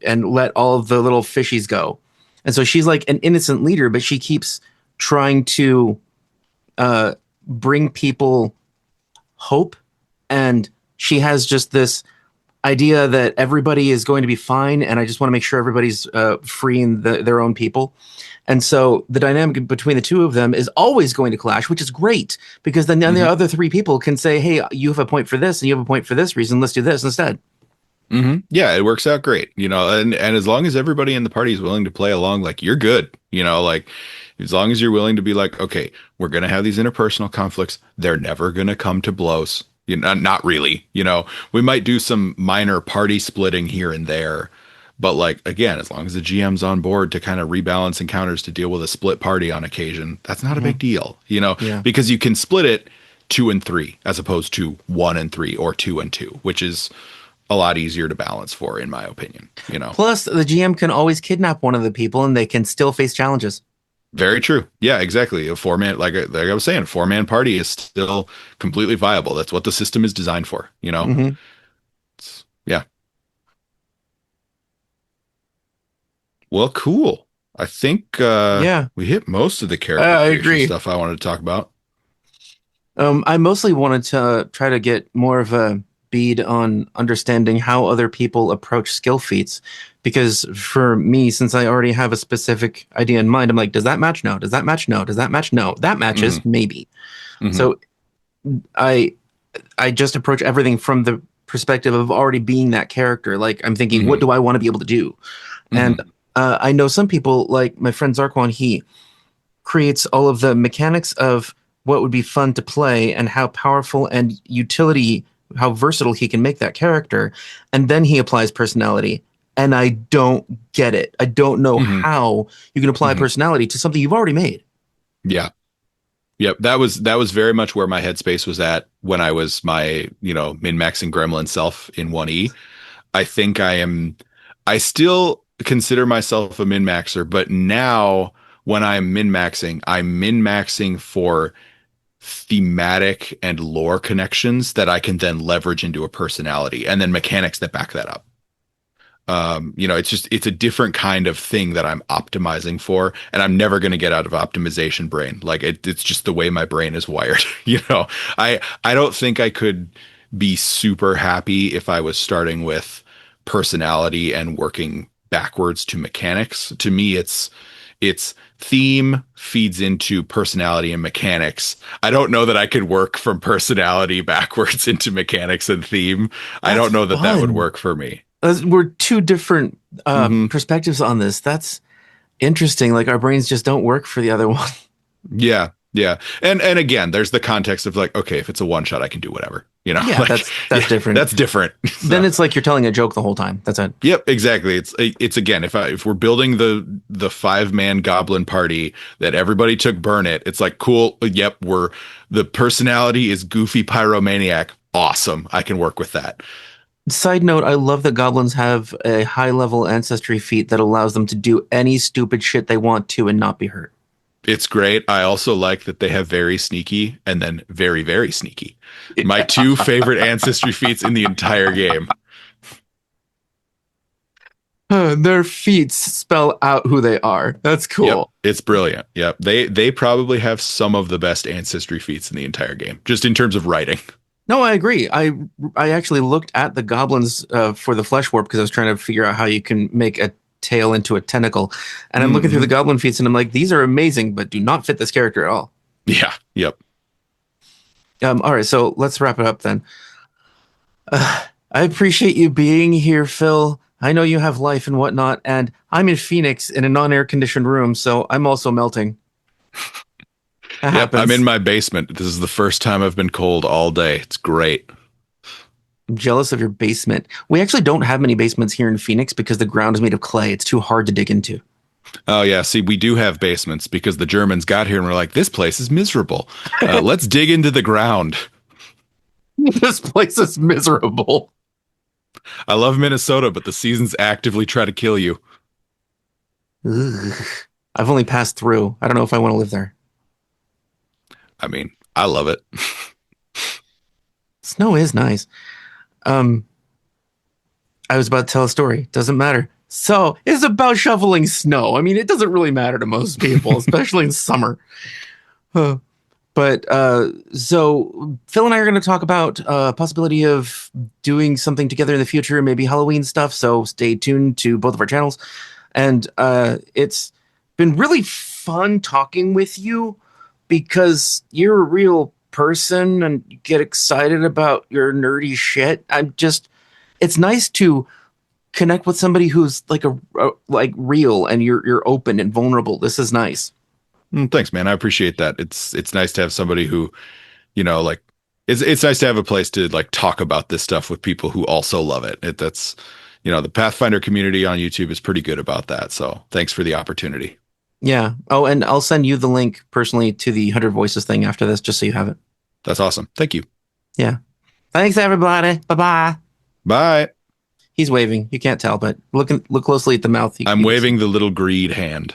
let all of the little fishies go. And so she's like an innocent leader, but she keeps trying to bring people hope. And she has just this idea that everybody is going to be fine. And I just want to make sure everybody's freeing their own people. And so the dynamic between the two of them is always going to clash, which is great because then the hmm other three people can say, hey, you have a point for this and you have a point for this reason. Let's do this instead. yeah, it works out great, and as long as everybody in the party is willing to play along, like you're good, like as long as you're willing to be like, okay, we're gonna have these interpersonal conflicts, they're never gonna come to blows, not really, we might do some minor party splitting here and there, but like again, as long as the GM's on board to kind of rebalance encounters to deal with a split party on occasion, that's not a Mhm. big deal, Yeah. because you can split it 2 and 3 as opposed to 1 and 3 or 2 and 2, which is a lot easier to balance for, in my opinion. Plus, the GM can always kidnap one of the people and they can still face challenges. Very true. Yeah, exactly. A 4-man, like I was saying, a 4-man party is still completely viable. That's what the system is designed for. Hmm. Yeah. Well, cool. I think Yeah, we hit most of the character I creation agree. stuff I wanted to talk about. I mostly wanted to try to get more of a bead on understanding how other people approach skill feats. Because for me, since I already have a specific idea in mind, I'm like, does that match? No. Does that match? No. Does that match? No. That matches? hmm Maybe. hmm So I I just approach everything from the perspective of already being that character. Like I'm thinking, what hmm do I want to be able to do? And hmm I know some people, like my friend Zarquan, he creates all of the mechanics of what would be fun to play and how powerful and utility, how versatile he can make that character. And then he applies personality. And I don't get it. I don't know hmm how you can apply hmm personality to something you've already made. Yeah. Yep, that was very much where my headspace was at when I was my, min-maxing gremlin self in 1E. I still consider myself a min-maxer, but now when I'm min-maxing for thematic and lore connections that I can then leverage into a personality and then mechanics that back that up. It's a different kind of thing that I'm optimizing for, and I'm never going to get out of optimization brain. Like it's just the way my brain is wired. I don't think I could be super happy if I was starting with personality and working backwards to mechanics. To me, it's theme feeds into personality and mechanics. I don't know that I could work from personality backwards into mechanics and theme. I That's don't know that that would fun. work for me. We're two different hmm perspectives on this. That's interesting. Like our brains just don't work for the other one. Yeah, yeah. And again, there's the context of like, okay, if it's a one shot, I can do whatever. Yeah, Like that's yeah, different. that's different. Then So, it's like you're telling a joke the whole time. That's it. yep, exactly. It's again, if we're building the 5-man goblin party that everybody took burn it, it's like cool. Yep, the personality is goofy pyromaniac. Awesome. I can work with that. Side note, I love that goblins have a high level ancestry feat that allows them to do any stupid shit they want to and not be hurt. It's great. I also like that they have very sneaky and then very, very sneaky. My two favorite ancestry feats in the entire game. Their feats spell out who they are. That's Yep, cool. it's brilliant. Yep, they probably have some of the best ancestry feats in the entire game, just in terms of writing. No, I agree. I actually looked at the goblins for the flesh warp because I was trying to figure out how you can make a tail into a tentacle. And I'm looking through the Hmm. goblin feats and I'm like, these are amazing, but do not fit this character at all. Yeah. Yep. All right, so let's wrap it up then. I appreciate you being here, Phil. I know you have life and whatnot, and I'm in Phoenix in a non-air conditioned room, so I'm also melting. That Yep. I'm in happens. my basement. This is the first time I've been cold all day. It's great. I'm jealous of your basement. We actually don't have many basements here in Phoenix because the ground is made of clay. It's too hard to dig into. Oh yeah. See, we do have basements because the Germans got here and were like, "This place is miserable. Let's dig into the ground." This place is miserable. I love Minnesota, but the seasons actively try to kill you. Ugh. I've only passed through. I don't know if I want to live there. I mean, I love it. Snow is nice. Um, I was about to tell a story. Doesn't matter. So it's about shoveling snow. I mean, it doesn't really matter to most people, especially in summer. Huh. But so Phil and I are going to talk about possibility of doing something together in the future, maybe Halloween stuff. So stay tuned to both of our channels. And it's been really fun talking with you because you're a real person and you get excited about your nerdy shit. It's nice to connect with somebody who's like real and you're open and vulnerable. This is nice. Thanks, man. I appreciate that. It's nice to have somebody who, like it's nice to have a place to like talk about this stuff with people who also love it. That's the Pathfinder community on YouTube is pretty good about that. So thanks for the opportunity. Yeah. Oh, and I'll send you the link personally to the 100 Voices thing after this, just so you have it. That's awesome. Thank you. Yeah. Thanks, everybody. Bye bye. Bye. He's waving. You can't tell, but look closely at the mouth. I'm waving the little greed hand.